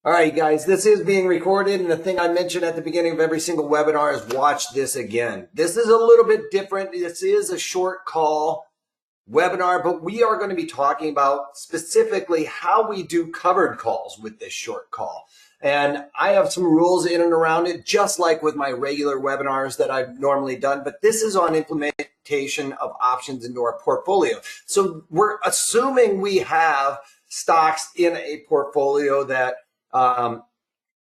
All right, guys, this is being recorded, and the thing I mentioned at the beginning of every single webinar is watch this again. This is a little bit different. This is a short call webinar, but we are going to be talking about specifically how we do covered calls with this short call. And I have some rules in and around it, just like with my regular webinars that I've normally done, but this is on implementation of options into our portfolio. So we're assuming we have stocks in a portfolio that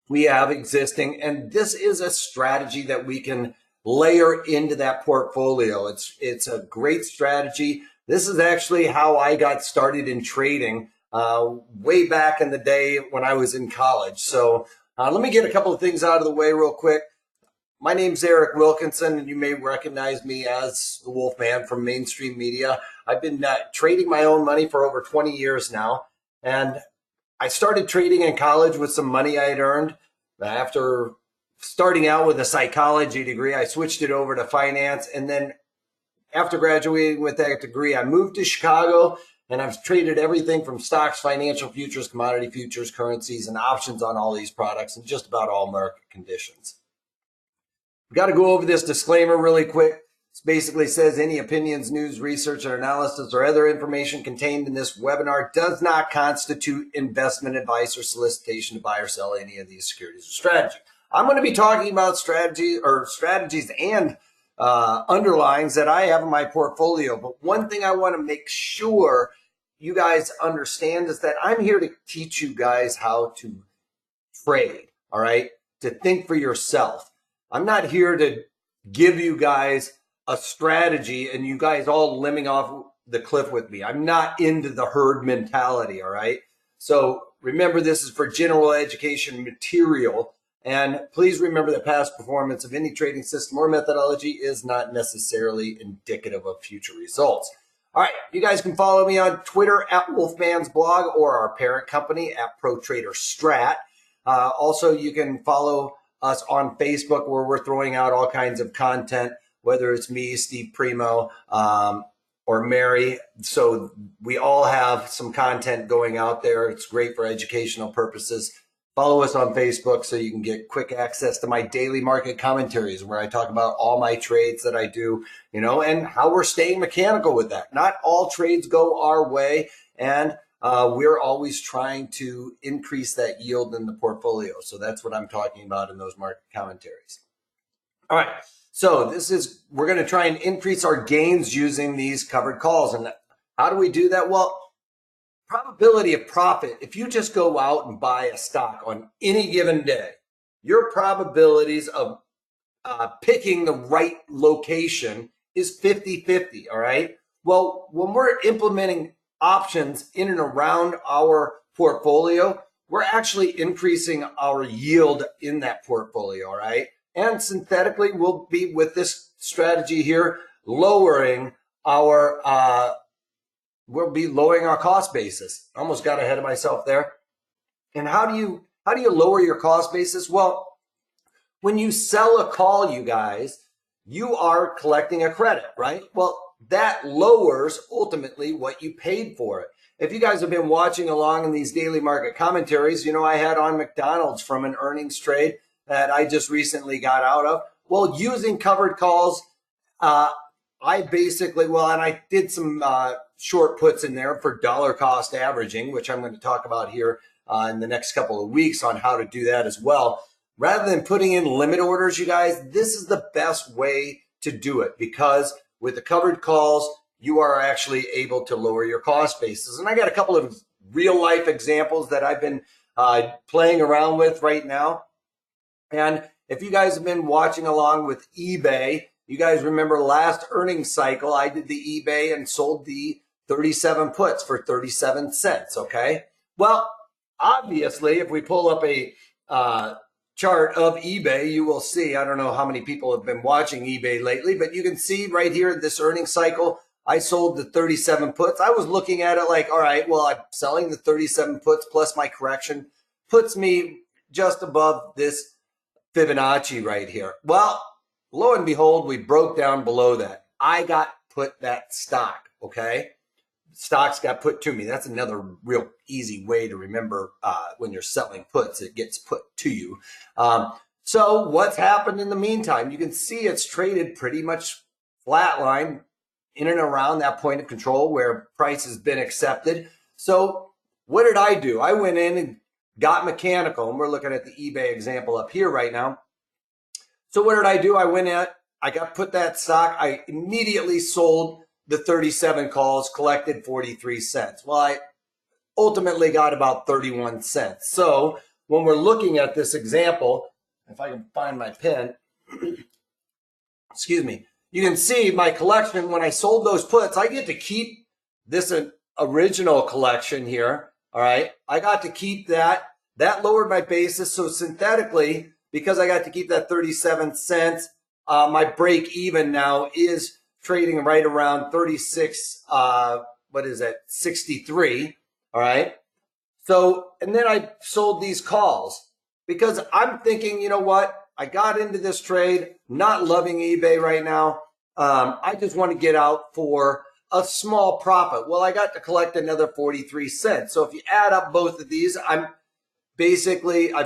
we have existing, and this is a strategy that we can layer into that portfolio. It's a great strategy. This is actually how I got started in trading way back in the day when I was in college. So let me get a couple of things out of the way real quick. My name's Eric Wilkinson, and you may recognize me as the Wolfman from mainstream media. I've been trading my own money for over 20 years now, and I started trading in college with some money I had earned. After starting out with a psychology degree, I switched it over to finance. And then after graduating with that degree, I moved to Chicago, and I've traded everything from stocks, financial futures, commodity futures, currencies, and options on all these products and just about all market conditions. We've got to go over this disclaimer really quick. It basically says any opinions, news, research, or analysis or other information contained in this webinar does not constitute investment advice or solicitation to buy or sell any of these securities or strategies. I'm going to be talking about strategies and underlyings that I have in my portfolio. But one thing I want to make sure you guys understand is that I'm here to teach you guys how to trade, all right? To think for yourself. I'm not here to give you guys a strategy and you guys all limbing off the cliff with me. I'm not into the herd mentality, all right? So remember, this is for general education material. And please remember that past performance of any trading system or methodology is not necessarily indicative of future results. All right, you guys can follow me on Twitter at Wolfman's blog or our parent company at ProTraderStrat. Also, you can follow us on Facebook, where we're throwing out all kinds of content, whether it's me, Steve Primo, or Mary. So we all have some content going out there. It's great for educational purposes. Follow us on Facebook so you can get quick access to my daily market commentaries, where I talk about all my trades that I do, and how we're staying mechanical with that. Not all trades go our way, and we're always trying to increase that yield in the portfolio. So that's what I'm talking about in those market commentaries. All right. So we're going to try and increase our gains using these covered calls. And how do we do that? Well, probability of profit, if you just go out and buy a stock on any given day, your probabilities of picking the right location is 50-50, all right? Well, when we're implementing options in and around our portfolio, we're actually increasing our yield in that portfolio, all right? And synthetically, we'll be, with this strategy here, lowering our cost basis. Almost got ahead of myself there. And how do you lower your cost basis? Well, when you sell a call, you guys, you are collecting a credit, right? Well, that lowers ultimately what you paid for it. If you guys have been watching along in these daily market commentaries, I had on McDonald's from an earnings trade that I just recently got out of. Well, using covered calls, I did some short puts in there for dollar cost averaging, which I'm going to talk about here in the next couple of weeks on how to do that as well. Rather than putting in limit orders, you guys, this is the best way to do it, because with the covered calls, you are actually able to lower your cost basis. And I got a couple of real life examples that I've been playing around with right now. And if you guys have been watching along with eBay, you guys remember last earnings cycle, I did the eBay and sold the 37 puts for 37 cents, okay? Well, obviously, if we pull up a chart of eBay, you will see, I don't know how many people have been watching eBay lately, but you can see right here, this earnings cycle, I sold the 37 puts. I was looking at it like, all right, well, I'm selling the 37 puts plus my correction puts me just above this Fibonacci right here. Well, lo and behold, we broke down below that. I got put that stock, okay? stocks got put to me. That's another real easy way to remember when you're selling puts, it gets put to you. So what's happened in the meantime? You can see it's traded pretty much flatline in and around that point of control where price has been accepted. So what did I do? I went in and got mechanical, and we're looking at the eBay example up here right now. So what did I do? I got put that stock. I immediately sold the 37 calls, collected 43 cents. Well, I ultimately got about 31 cents. So when we're looking at this example, if I can find my pen, excuse me, you can see my collection. When I sold those puts, I get to keep this original collection here. All right. I got to keep that. That lowered my basis. So synthetically, because I got to keep that 37 cents, my break even now is trading right around 36, what is that, 63, all right? So, and then I sold these calls because I'm thinking, you know what? I got into this trade, not loving eBay right now. I just want to get out for a small profit. Well, I got to collect another 43 cents. So if you add up both of these, I've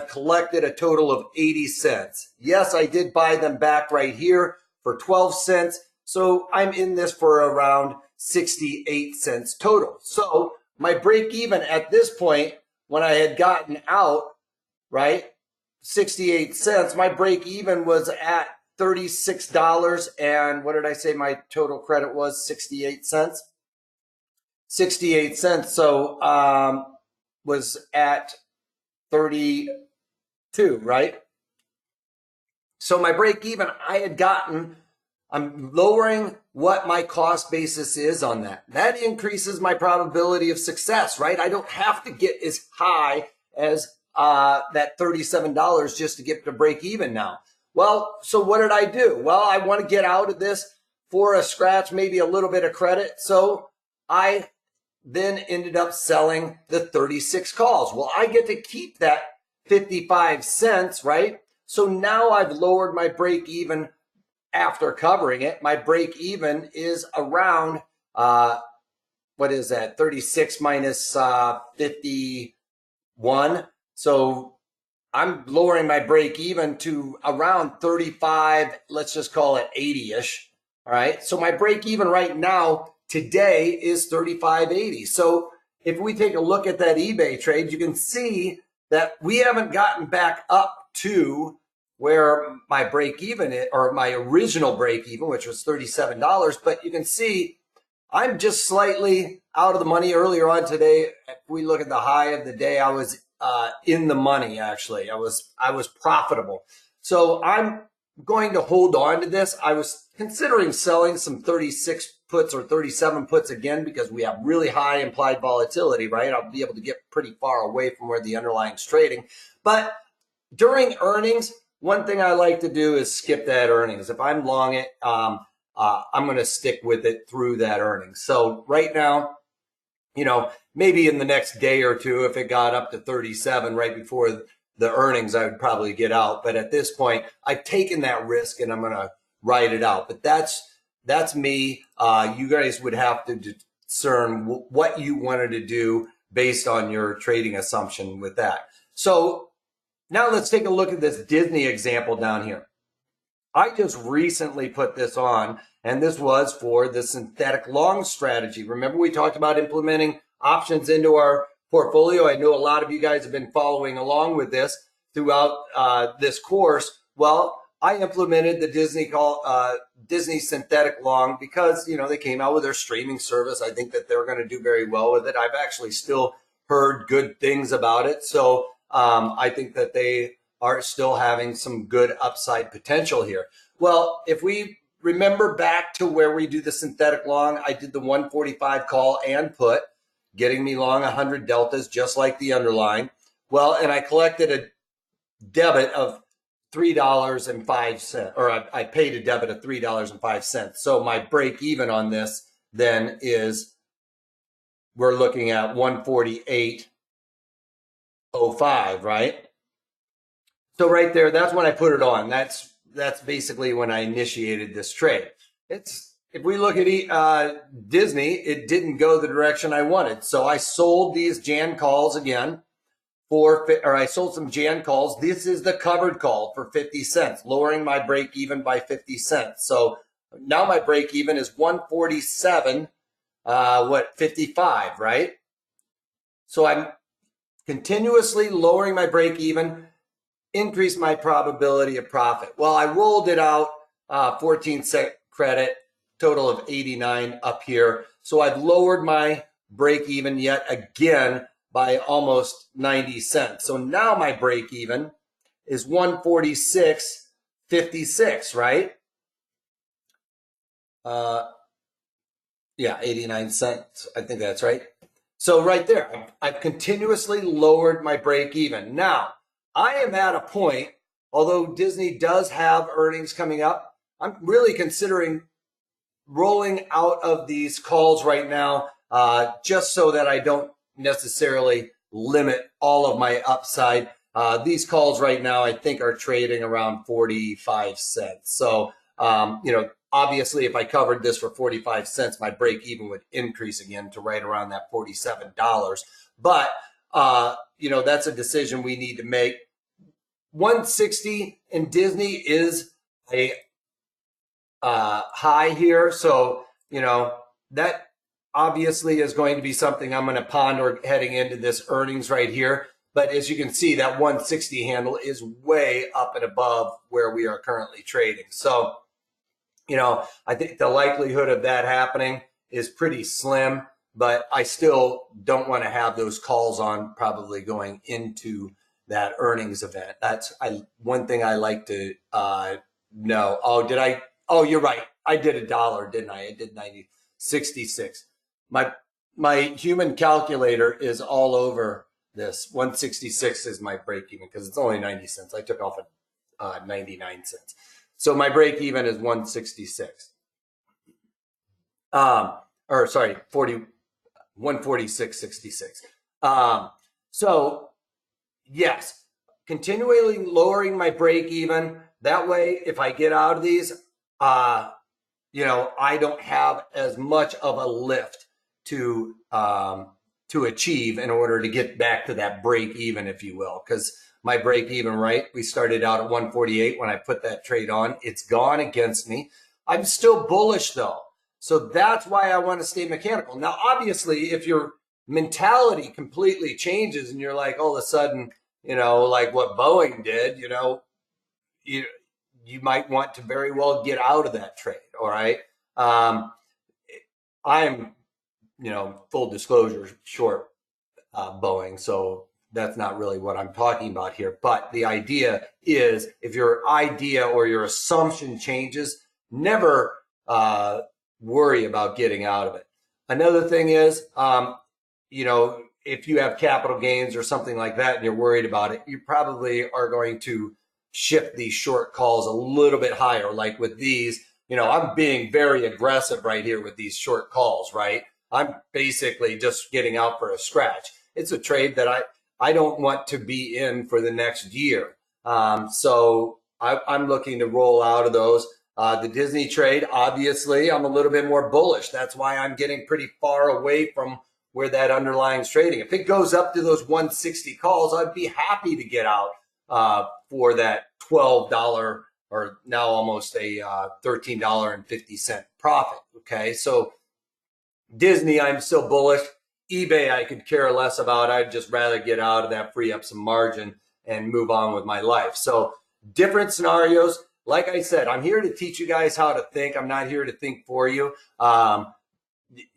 collected a total of 80 cents. Yes, I did buy them back right here for 12 cents. So I'm in this for around 68 cents total. So my break even at this point, when I had gotten out, right, 68 cents, my break even was at $36. And what did I say my total credit was? 68 cents. 68 cents. So was at 32, right? So my break even, I'm lowering what my cost basis is on that. That increases my probability of success, right? I don't have to get as high as that $37 just to get to break even now. Well, so what did I do? Well, I want to get out of this for a scratch, maybe a little bit of credit. So I then ended up selling the 36 calls. Well, I get to keep that 55 cents, right? So now I've lowered my break even after covering it. My break even is around, what is that? 36 minus 51. So I'm lowering my break even to around 35, let's just call it 80-ish. All right. So my break even right now today is 35.80. So if we take a look at that eBay trade, you can see that we haven't gotten back up to where my break even is, or my original break even, which was $37. But you can see I'm just slightly out of the money. Earlier on today, if we look at the high of the day, I was in the money. Actually, I was profitable. So I'm going to hold on to this. I was considering selling some 36 puts or 37 puts again because we have really high implied volatility, right? I'll be able to get pretty far away from where the underlying's trading. But during earnings, one thing I like to do is skip that earnings. If I'm long it, I'm going to stick with it through that earnings. So right now, you know, maybe in the next day or two, if it got up to 37 right before the earnings, I would probably get out. But at this point, I've taken that risk and I'm going to ride it out. But that's me. You guys would have to discern what you wanted to do based on your trading assumption with that. So now let's take a look at this Disney example down here. I just recently put this on, and this was for the synthetic long strategy. Remember, we talked about implementing options into our portfolio. I know a lot of you guys have been following along with this throughout this course. Well, I implemented the Disney synthetic long because, you know, they came out with their streaming service. I think that they're going to do very well with it. I've actually still heard good things about it. So I think that they are still having some good upside potential here. Well, if we remember back to where we do the synthetic long, I did the 145 call and put, getting me long 100 deltas, just like the underlying. Well, and I collected a debit of $3.05, or I paid a debit of $3.05. So my break even on this then is, we're looking at 148.05, right? So right there, that's when I put it on. That's basically when I initiated this trade. It's if we look at Disney, it didn't go the direction I wanted. So I sold these Jan calls again I sold some Jan calls. This is the covered call for 50 cents, lowering my break even by 50 cents. So now my break even is 147, 55, right? So I'm continuously lowering my break even, increase my probability of profit. Well, I rolled it out, 14-cent credit, total of 89 up here. So I've lowered my break even yet again by almost 90 cents. So now my break even is 146.56, right? Yeah, 89 cents. I think that's right. So right there, I've continuously lowered my break even. Now, I am at a point, although Disney does have earnings coming up, I'm really considering rolling out of these calls right now, just so that I don't necessarily limit all of my upside. These calls right now, I think, are trading around 45 cents. So, obviously, if I covered this for 45 cents, my break even would increase again to right around that $47. But, that's a decision we need to make. 160 in Disney is a high here. So, that obviously is going to be something I'm going to ponder heading into this earnings right here. But as you can see, that 160 handle is way up and above where we are currently trading. So, I think the likelihood of that happening is pretty slim, but I still don't want to have those calls on probably going into that earnings event. That's one thing I like to know. Oh, you're right. I did $1, didn't I? I did 66. My human calculator is all over this. 166 is my break even because it's only 90 cents. I took off at 99 cents. So my break even is 166. 146.66. So yes, continually lowering my break even. That way, if I get out of these, I don't have as much of a lift to achieve in order to get back to that break even, if you will, because my break even, right? We started out at 148 when I put that trade on. It's gone against me. I'm still bullish though. So that's why I want to stay mechanical. Now, obviously, if your mentality completely changes and you're like, all of a sudden, like what Boeing did, you might want to very well get out of that trade. All right. I'm, full disclosure, short Boeing. So that's not really what I'm talking about here. But the idea is if your idea or your assumption changes, never worry about getting out of it. Another thing is, if you have capital gains or something like that and you're worried about it, you probably are going to shift these short calls a little bit higher. Like with these, I'm being very aggressive right here with these short calls, right? I'm basically just getting out for a scratch. It's a trade that I don't want to be in for the next year. So I'm looking to roll out of those. The Disney trade, obviously, I'm a little bit more bullish. That's why I'm getting pretty far away from where that underlying is trading. If it goes up to those 160 calls, I'd be happy to get out for that $12 or now almost a $13.50 profit. Okay, so Disney, I'm still bullish. eBay, I could care less about. I'd just rather get out of that, free up some margin, and move on with my life. So different scenarios. Like I said, I'm here to teach you guys how to think. I'm not here to think for you.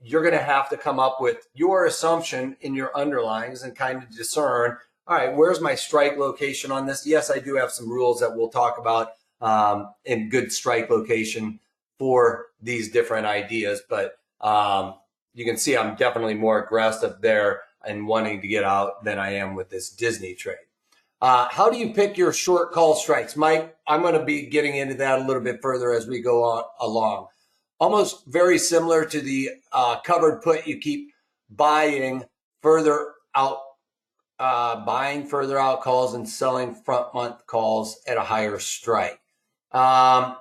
You're going to have to come up with your assumption in your underlyings and kind of discern, all right, where's my strike location on this? Yes, I do have some rules that we'll talk about in good strike location for these different ideas. But you can see I'm definitely more aggressive there and wanting to get out than I am with this Disney trade. How do you pick your short call strikes? Mike, I'm going to be getting into that a little bit further as we go on along. Almost very similar to the covered put, you keep buying further out calls and selling front month calls at a higher strike. On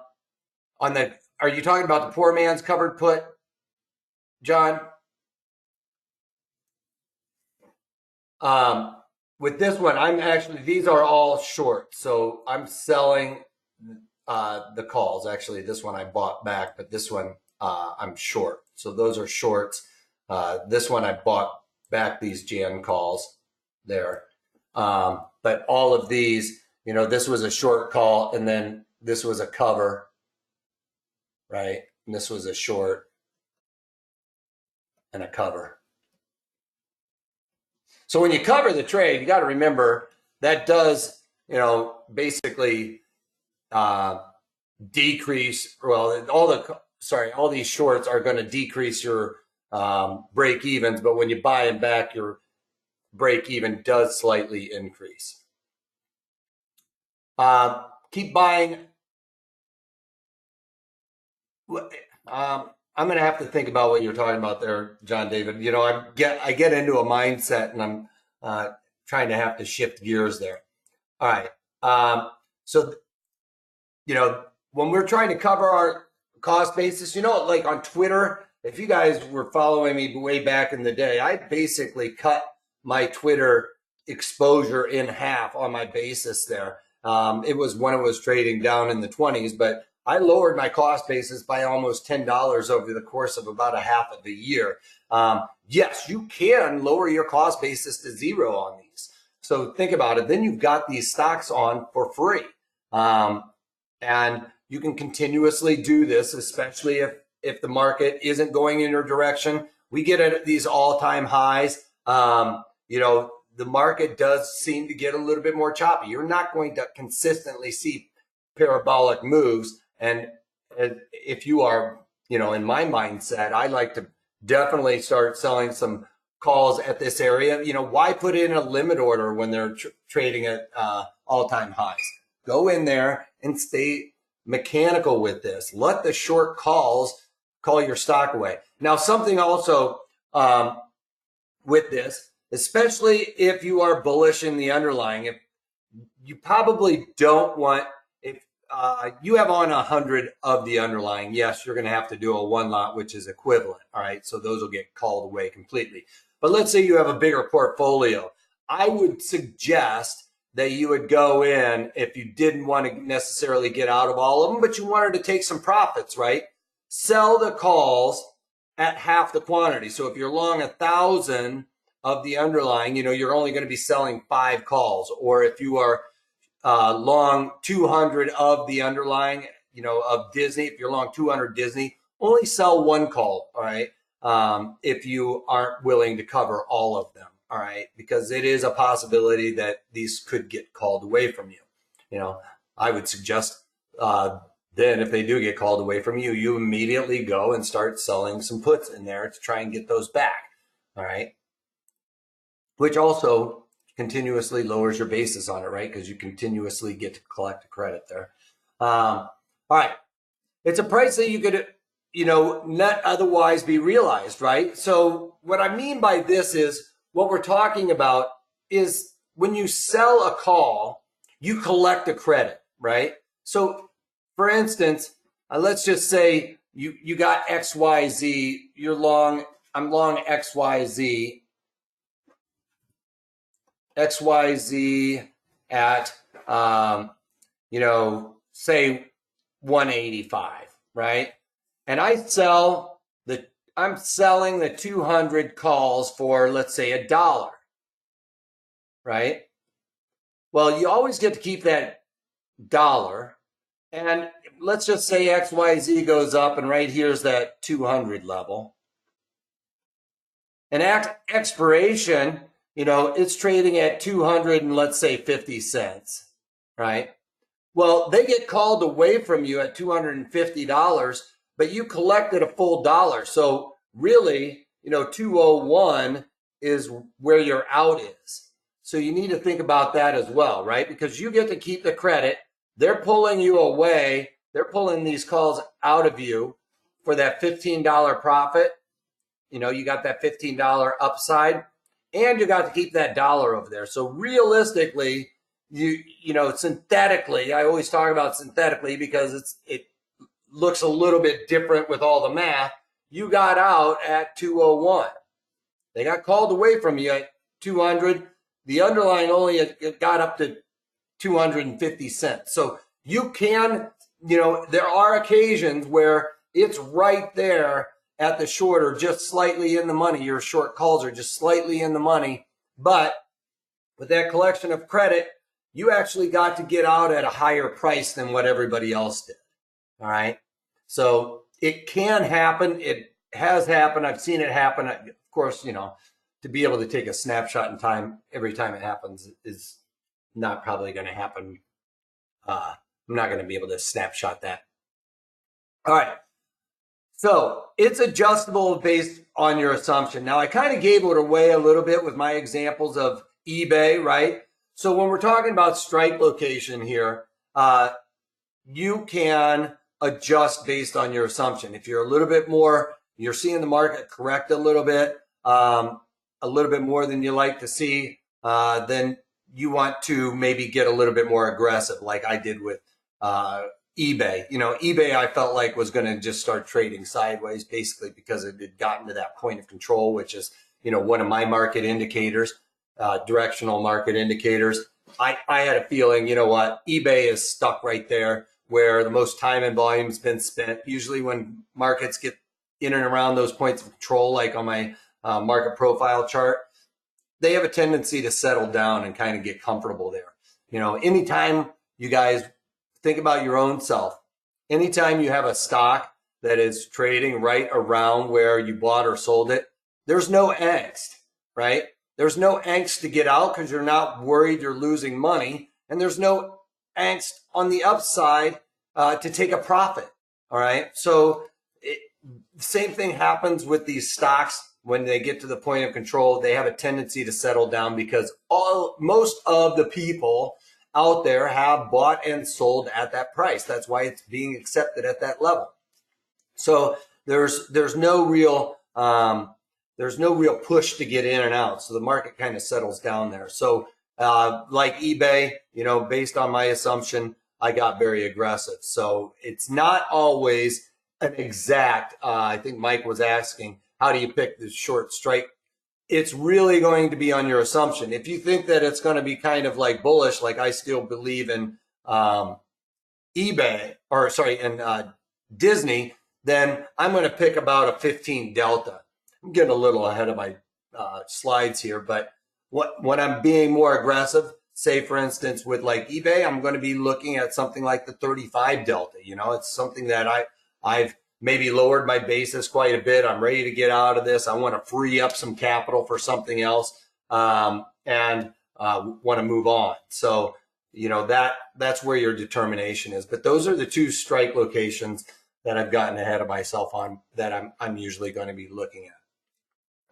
the are you talking about the poor man's covered put, John? With this one, these are all short. So I'm selling the calls. Actually, this one I bought back, but this one I'm short. So those are shorts. This one I bought back, these Jan calls there. But all of these, this was a short call, and then this was a cover, right? And this was a short and a cover. So when you cover the trade, you got to remember that does, basically decrease. Well, all these shorts are going to decrease your break evens, but when you buy them back, your break even does slightly increase. Keep buying. I'm going to have to think about what you're talking about there, John David. I get into a mindset, and I'm trying to have to shift gears there. All right. So, when we're trying to cover our cost basis, like on Twitter, if you guys were following me way back in the day, I basically cut my Twitter exposure in half on my basis there. It was when it was trading down in the 20s, but I lowered my cost basis by almost $10 over the course of about a half of a year. Yes, you can lower your cost basis to zero on these. So think about it. Then you've got these stocks on for free. And you can continuously do this, especially if the market isn't going in your direction. We get at these all-time highs. The market does seem to get a little bit more choppy. You're not going to consistently see parabolic moves. And if you are, in my mindset, I like to definitely start selling some calls at this area. Why put in a limit order when they're trading at all-time highs? Go in there and stay mechanical with this. Let the short calls call your stock away. Now, something also with this, especially if you are bullish in the underlying, if you probably don't want, if you have on 100 of the underlying, yes, you're going to have to do a one lot, which is equivalent. All right. So those will get called away completely. But let's say you have a bigger portfolio. I would suggest that you would go in, if you didn't want to necessarily get out of all of them, but you wanted to take some profits, right? Sell the calls at half the quantity. So if you're long 1,000 of the underlying, you're only going to be selling 5 calls. Or if you are long 200 of the underlying, of Disney, if you're long 200 Disney, only sell 1 call, all right? If you aren't willing to cover all of them. All right, because it is a possibility that these could get called away from you. I would suggest then if they do get called away from you, you immediately go and start selling some puts in there to try and get those back. All right, which also continuously lowers your basis on it, right? Because you continuously get to collect a credit there. All right, it's a price that you could, not otherwise be realized, right? So what I mean by this is, what we're talking about is when you sell a call, you collect a credit, right? So for instance, let's just say you got XYZ, I'm long XYZ at, say 185, right? And I'm selling the 200 calls for, let's say, $1, right? Well, you always get to keep that $1. And let's just say XYZ goes up, and right here's that 200 level. And at expiration, it's trading at 200 and let's say 50 cents, right? Well, they get called away from you at $250, but you collected a full $1. So really, 201 is where your out is. So you need to think about that as well, right? Because you get to keep the credit. They're pulling you away. They're pulling these calls out of you for that $15 profit. You got that $15 upside, and you got to keep that $1 over there. So realistically, synthetically, I always talk about synthetically because it looks a little bit different with all the math. You got out at 201. They got called away from you at 200. The underlying only got up to 250 cents. So you can, there are occasions where it's right there at the short or just slightly in the money. Your short calls are just slightly in the money. But with that collection of credit, you actually got to get out at a higher price than what everybody else did. All right. So it can happen. It has happened. I've seen it happen. Of course, to be able to take a snapshot in time every time it happens is not probably going to happen. I'm not going to be able to snapshot that. All right. So it's adjustable based on your assumption. Now, I kind of gave it away a little bit with my examples of eBay, right? So when we're talking about strike location here, you can adjust based on your assumption. If you're a little bit more, you're seeing the market correct a little bit more than you like to see, then you want to maybe get a little bit more aggressive, like I did with eBay. eBay I felt like was going to just start trading sideways, basically because it had gotten to that point of control, which is, one of my market indicators, directional market indicators. I had a feeling, eBay is stuck right there where the most time and volume has been spent. Usually when markets get in and around those points of control, like on my market profile chart, they have a tendency to settle down and kind of get comfortable there. Anytime you guys think about your own self, anytime you have a stock that is trading right around where you bought or sold it, there's no angst, right? There's no angst to get out because you're not worried you're losing money. And there's no angst on the upside to take a profit, all right? So the same thing happens with these stocks. When they get to the point of control, they have a tendency to settle down because most of the people out there have bought and sold at that price. That's why it's being accepted at that level. So there's no real push to get in and out. So the market kind of settles down there. So like eBay, based on my assumption, I got very aggressive. So it's not always an exact, I think Mike was asking, how do you pick the short strike? It's really going to be on your assumption. If you think that it's going to be kind of like bullish, like I still believe in Disney, then I'm going to pick about a 15 delta. I'm getting a little ahead of my slides here, but when I'm being more aggressive, say for instance with like eBay, I'm going to be looking at something like the 35 delta. It's something that I've maybe lowered my basis quite a bit. I'm ready to get out of this. I want to free up some capital for something else and want to move on. So, that's where your determination is. But those are the two strike locations that I've gotten ahead of myself on that I'm usually going to be looking at.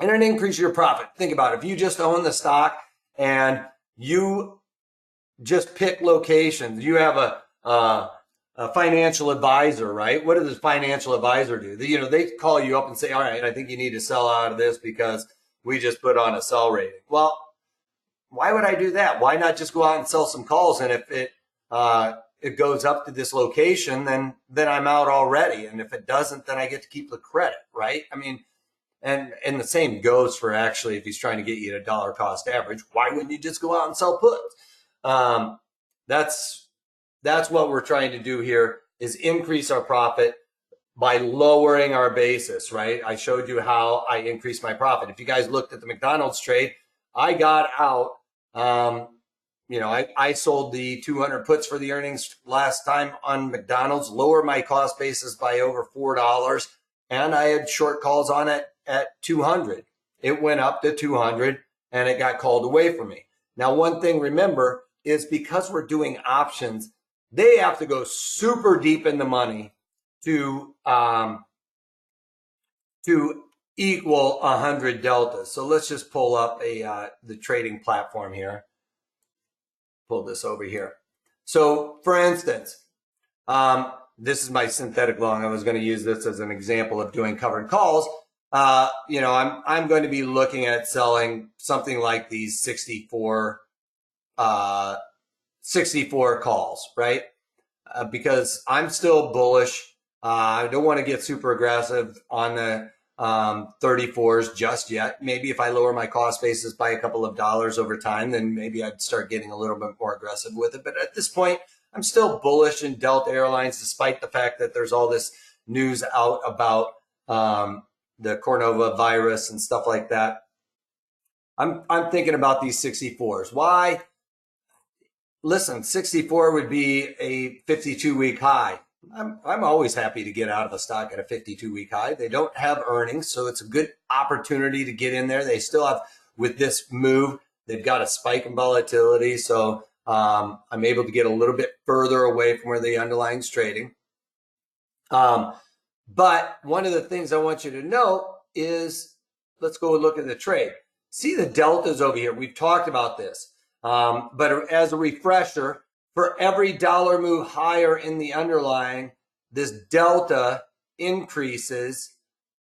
And then increase your profit. Think about it. If you just own the stock and you just pick locations, you have a financial advisor, right? What does a financial advisor do? They call you up and say, all right, I think you need to sell out of this because we just put on a sell rating. Well, why would I do that? Why not just go out and sell some calls? And if it goes up to this location, then I'm out already. And if it doesn't, then I get to keep the credit, right? I mean, and the same goes for actually if he's trying to get you to dollar cost average, why wouldn't you just go out and sell puts? That's what we're trying to do here is increase our profit by lowering our basis, right? I showed you how I increased my profit. If you guys looked at the McDonald's trade, I got out, I sold the 200 puts for the earnings last time on McDonald's, lower my cost basis by over $4. And I had short calls on it at 200. It went up to 200 and it got called away from me. Now, one thing, remember, is because we're doing options, they have to go super deep in the money to equal 100 deltas. So let's just pull up the trading platform here. Pull this over here. So for instance, this is my synthetic long. I was going to use this as an example of doing covered calls. I'm going to be looking at selling something like these 64 calls, right? Because I'm still bullish I don't want to get super aggressive on the 34s just yet. Maybe if I lower my cost basis by a couple of dollars over time, then maybe I'd start getting a little bit more aggressive with it. But at this point, I'm still bullish in Delta Airlines, despite the fact that there's all this news out about the coronavirus and stuff like that. I'm thinking about these 64s. Why? Listen, 64 would be a 52-week high. I'm always happy to get out of a stock at a 52-week high. They don't have earnings, so it's a good opportunity to get in there. They still have, with this move, they've got a spike in volatility, so I'm able to get a little bit further away from where the underlying's trading. But one of the things I want you to know is, let's go look at the trade. See the deltas over here. We've talked about this. But as a refresher, for every dollar move higher in the underlying, this delta increases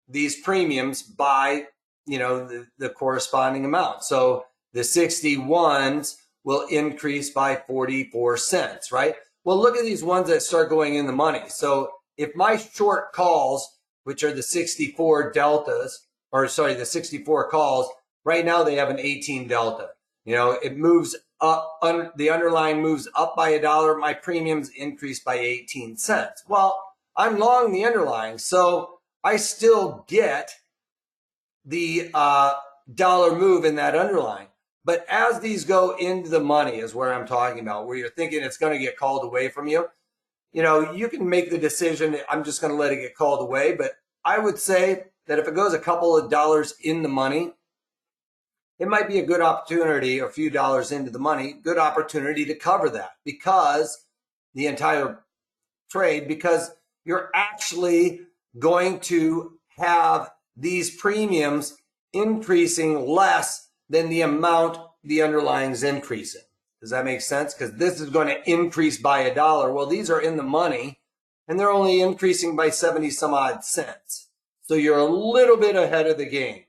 these premiums by, the corresponding amount. So the 61s will increase by 44 cents, right? Well, look at these ones that start going in the money. So if my short calls, which are the 64 deltas, the 64 calls, right now they have an 18 delta. It moves up, the underlying moves up by $1. My premiums increase by 18 cents. Well, I'm long the underlying, so I still get the dollar move in that underlying. But as these go into the money is where I'm talking about, where you're thinking it's going to get called away from you. You can make the decision, I'm just going to let it get called away. But I would say that if it goes a couple of dollars in the money, it might be a good opportunity, a few dollars into the money, good opportunity to cover that because the entire trade, because you're actually going to have these premiums increasing less than the amount the underlying is increasing. Does that make sense? Because this is going to increase by $1. Well, these are in the money and they're only increasing by 70 some odd cents. So you're a little bit ahead of the game.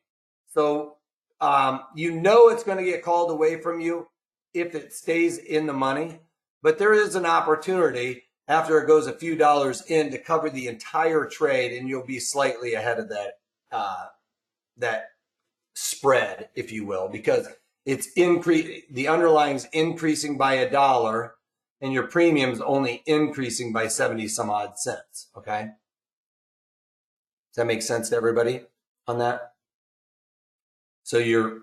So it's going to get called away from you if it stays in the money, but there is an opportunity after it goes a few dollars in to cover the entire trade, and you'll be slightly ahead of that spread, if you will, because it's the underlying's increasing by $1 and your premium's only increasing by 70 some odd cents. Okay. Does that make sense to everybody on that? So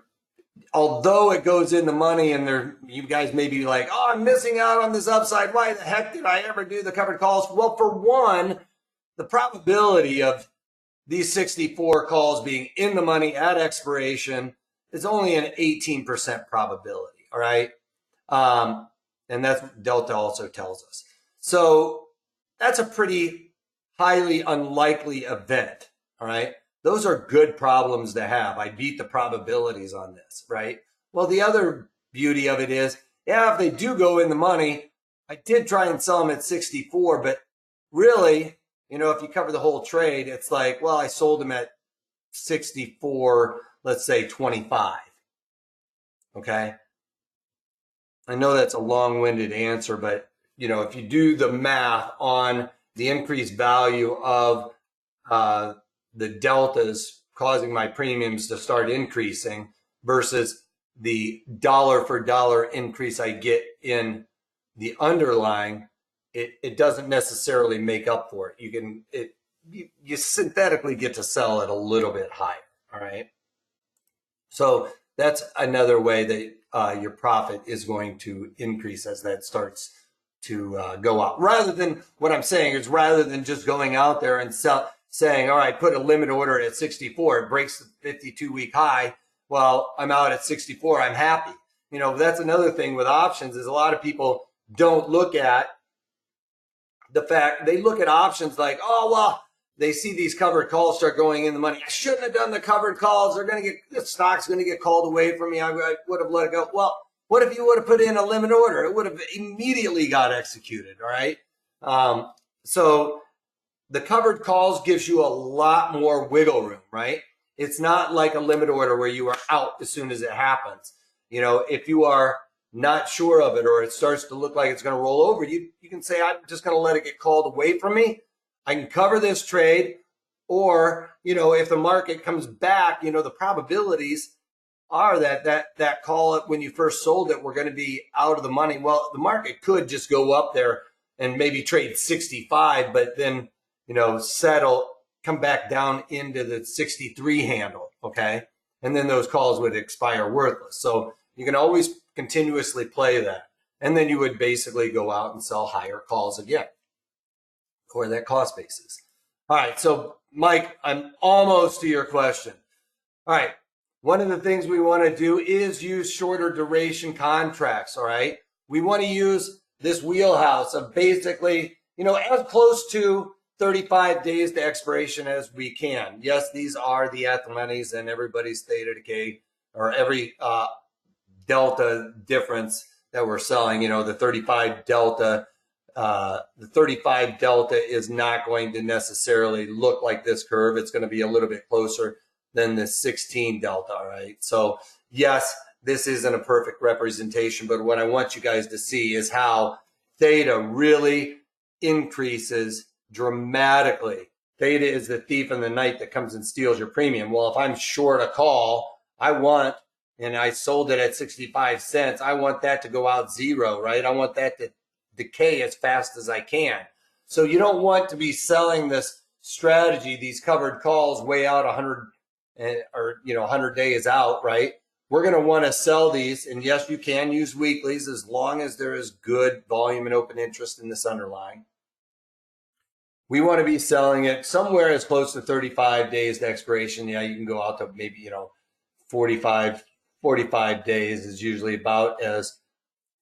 although it goes in the money and you guys may be like, oh, I'm missing out on this upside. Why the heck did I ever do the covered calls? Well, for one, the probability of these 64 calls being in the money at expiration is only an 18% probability. All right. And that's what Delta also tells us. So that's a pretty highly unlikely event. All right. Those are good problems to have. I beat the probabilities on this, right? Well, the other beauty of it is, if they do go in the money, I did try and sell them at 64, but really, if you cover the whole trade, it's like, well, I sold them at 64, let's say 25. Okay. I know that's a long-winded answer, but if you do the math on the increased value of the deltas causing my premiums to start increasing versus the dollar for dollar increase I get in the underlying, it doesn't necessarily make up for it. You synthetically get to sell it a little bit higher. All right. So that's another way that your profit is going to increase as that starts to go up. Rather than what I'm saying is rather than just going out there and saying, all right, put a limit order at 64, it breaks the 52-week high. Well, I'm out at 64, I'm happy. That's another thing with options is a lot of people don't look at the fact, they look at options like, oh, well, they see these covered calls start going in the money. I shouldn't have done the covered calls. The stock's going to get called away from me. I would have let it go. Well, what if you would have put in a limit order? It would have immediately got executed. All right. So the covered calls gives you a lot more wiggle room, right? It's not like a limit order where you are out as soon as it happens. If you are not sure of it or it starts to look like it's going to roll over, you can say, I'm just going to let it get called away from me. I can cover this trade, or, if the market comes back, the probabilities are that call when you first sold it, we're going to be out of the money. Well, the market could just go up there and maybe trade 65, but then, settle, come back down into the 63 handle. Okay. And then those calls would expire worthless. So you can always continuously play that. And then you would basically go out and sell higher calls again for that cost basis. All right. So Mike, I'm almost to your question. All right. One of the things we want to do is use shorter duration contracts. All right. We want to use this wheelhouse of basically, as close to 35 days to expiration as we can. Yes, these are the at-the-moneys and everybody's theta decay, or every delta difference that we're selling. The 35 delta. The 35 delta is not going to necessarily look like this curve. It's going to be a little bit closer than the 16 delta, right? So yes, this isn't a perfect representation, but what I want you guys to see is how theta really increases dramatically. Theta is the thief in the night that comes and steals your premium. Well, if I'm short a call, and I sold it at 65 cents, I want that to go out zero, right? I want that to decay as fast as I can. So you don't want to be selling this strategy, these covered calls way out 100 or 100 days out, right? We're going to want to sell these, and yes, you can use weeklies as long as there is good volume and open interest in this underlying. We want to be selling it somewhere as close to 35 days to expiration. Yeah, you can go out to maybe 45 days is usually about as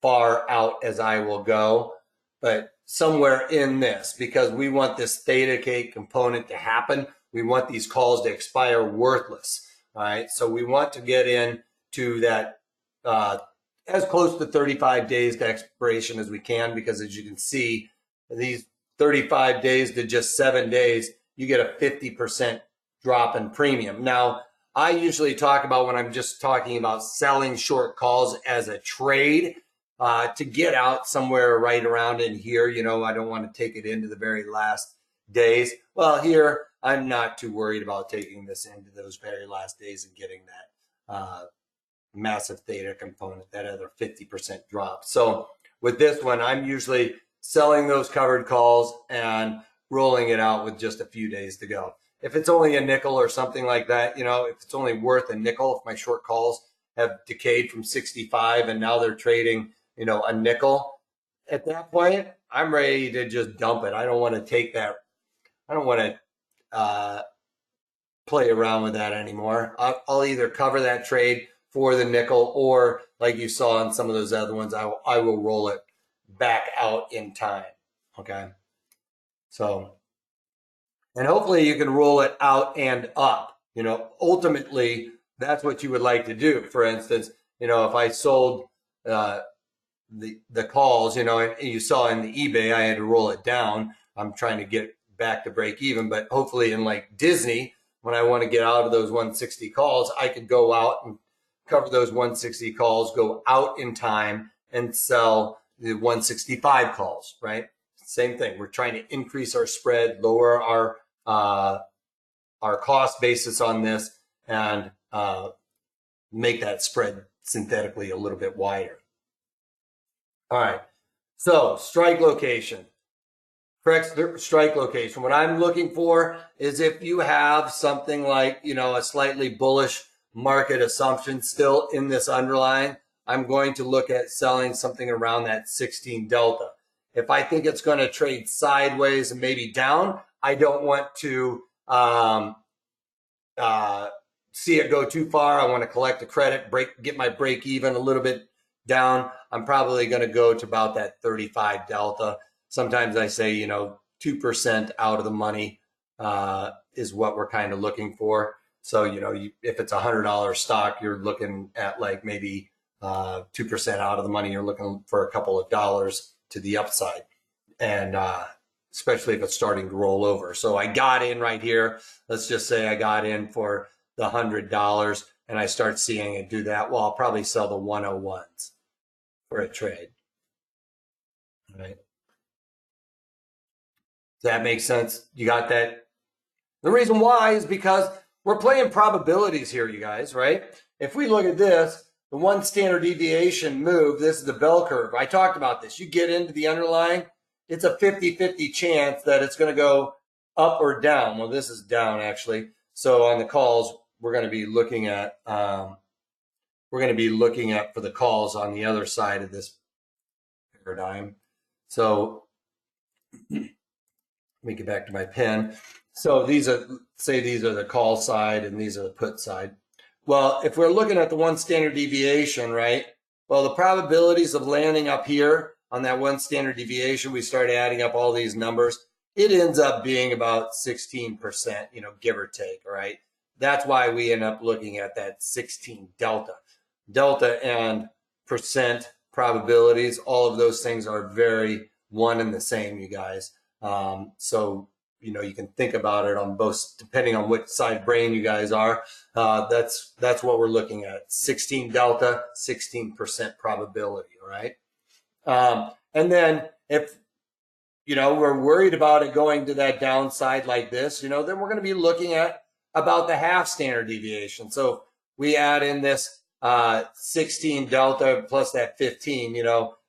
far out as I will go, but somewhere in this, because we want this theta decay component to happen. We want these calls to expire worthless. All right. So we want to get into that as close to 35 days to expiration as we can, because as you can see, these 35 days to just 7 days, you get a 50% drop in premium. Now, I usually talk about, when I'm just talking about selling short calls as a trade, to get out somewhere right around in here. I don't want to take it into the very last days. Well, here, I'm not too worried about taking this into those very last days and getting that massive theta component, that other 50% drop. So with this one, I'm usually selling those covered calls and rolling it out with just a few days to go. If it's only a nickel or something like that, if it's only worth a nickel, if my short calls have decayed from 65 and now they're trading, a nickel, at that point, I'm ready to just dump it. I don't want to take that. I don't want to play around with that anymore. I'll either cover that trade for the nickel, or like you saw in some of those other ones, I will roll it back out in time. Okay. So, and hopefully you can roll it out and up. Ultimately, that's what you would like to do. For instance, if I sold the calls, and you saw in the eBay, I had to roll it down. I'm trying to get back to break even, but hopefully in like Disney, when I want to get out of those 160 calls, I could go out and cover those 160 calls, go out in time and sell the 165 calls, right? Same thing. We're trying to increase our spread, lower our cost basis on this, and make that spread synthetically a little bit wider. All right. So strike location. Correct strike location. What I'm looking for is if you have something like, a slightly bullish market assumption still in this underlying, I'm going to look at selling something around that 16 delta. If I think it's going to trade sideways and maybe down, I don't want to see it go too far. I want to collect a credit, get my break even a little bit down. I'm probably going to go to about that 35 delta. Sometimes I say, 2% out of the money is what we're kind of looking for. So, if it's $100 stock, you're looking at like maybe 2% out of the money. You're looking for a couple of dollars to the upside, and especially if it's starting to roll over. So I got in right here. Let's just say I got in for the $100 and I start seeing it do that. Well, I'll probably sell the 101s for a trade. All right. Does that make sense? You got that? The reason why is because we're playing probabilities here, you guys, right? If we look at this, the one standard deviation move, this is the bell curve. I talked about this. You get into the underlying, it's a 50-50 chance that it's going to go up or down. Well, this is down actually. So on the calls, we're going to be looking at for the calls on the other side of this paradigm. So let me get back to my pen. So these are, say these are the call side and these are the put side. Well, if we're looking at the one standard deviation, right? Well, the probabilities of landing up here on that one standard deviation, we start adding up all these numbers. It ends up being about 16%, give or take, right? That's why we end up looking at that 16 delta. Delta and percent probabilities, all of those things are very one and the same, you guys. So, you can think about it on both, depending on which side brain you guys are. That's what we're looking at. 16 delta, 16% probability, all right? And then if, we're worried about it going to that downside like this, then we're going to be looking at about the half standard deviation. So we add in this 16 delta plus that 15,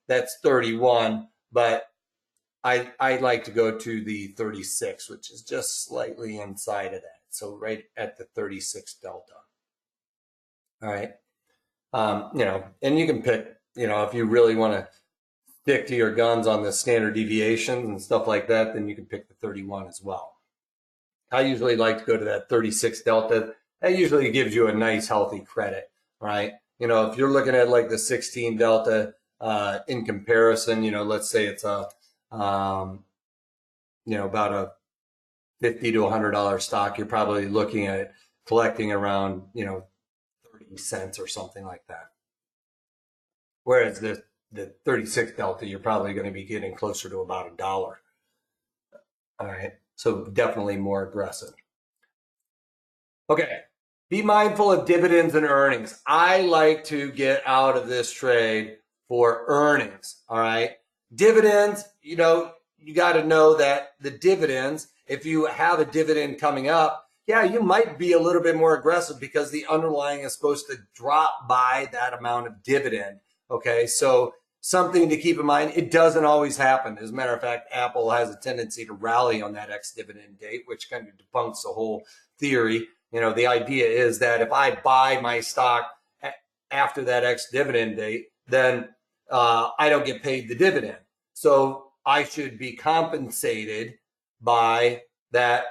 that's 31. But I like to go to the 36, which is just slightly inside of that. So right at the 36 delta. All right. And you can pick, if you really want to stick to your guns on the standard deviations and stuff like that, then you can pick the 31 as well. I usually like to go to that 36 delta. That usually gives you a nice healthy credit, right? If you're looking at like the 16 delta in comparison, let's say it's a about a $50 to $100 stock, you're probably looking at collecting around, 30 cents or something like that. Whereas the 36 delta, you're probably going to be getting closer to about $1. All right. So definitely more aggressive. Okay. Be mindful of dividends and earnings. I like to get out of this trade for earnings. All right. Dividends, you got to know that the dividends, if you have a dividend coming up, yeah, you might be a little bit more aggressive because the underlying is supposed to drop by that amount of dividend. Okay, so something to keep in mind, it doesn't always happen. As a matter of fact, Apple has a tendency to rally on that ex-dividend date, which kind of debunks the whole theory. The idea is that if I buy my stock after that ex-dividend date, then I don't get paid the dividend. So I should be compensated by that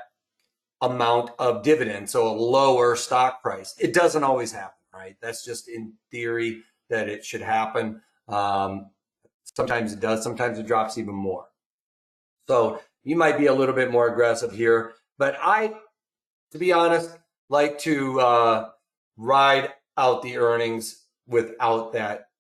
amount of dividend, so a lower stock price. It doesn't always happen, right? That's just in theory that it should happen. Sometimes it does, sometimes it drops even more. So you might be a little bit more aggressive here, but I, to be honest, like to ride out the earnings without that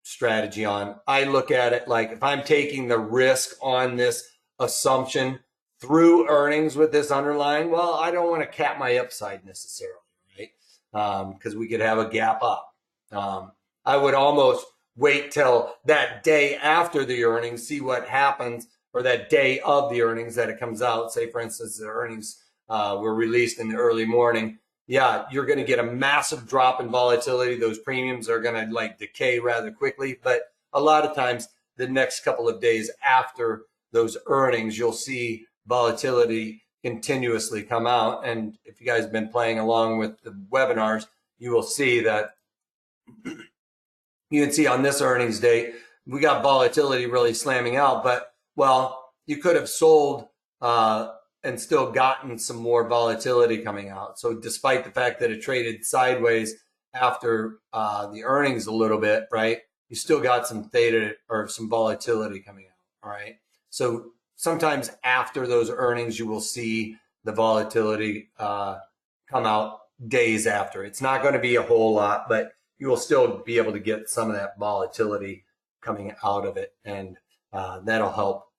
strategy on. I look at it like if I'm taking the risk on this assumption through earnings with this underlying, well, I don't want to cap my upside necessarily, right? Because we could have a gap up. I would almost wait till that day after the earnings, see what happens, or that day of the earnings that it comes out. Say, for instance, the earnings were released in the early morning. Yeah, you're going to get a massive drop in volatility. Those premiums are going to decay rather quickly. But a lot of times, the next couple of days after those earnings, you'll see volatility continuously come out. And if you guys have been playing along with the webinars, you will see that you can see on this earnings date, we got volatility really slamming out. But, well, you could have sold and still gotten some more volatility coming out. So despite the fact that it traded sideways after the earnings a little bit, right, you still got some theta or some volatility coming out, all right? So sometimes after those earnings, you will see the volatility come out days after. It's not going to be a whole lot, but you will still be able to get some of that volatility coming out of it. And that'll help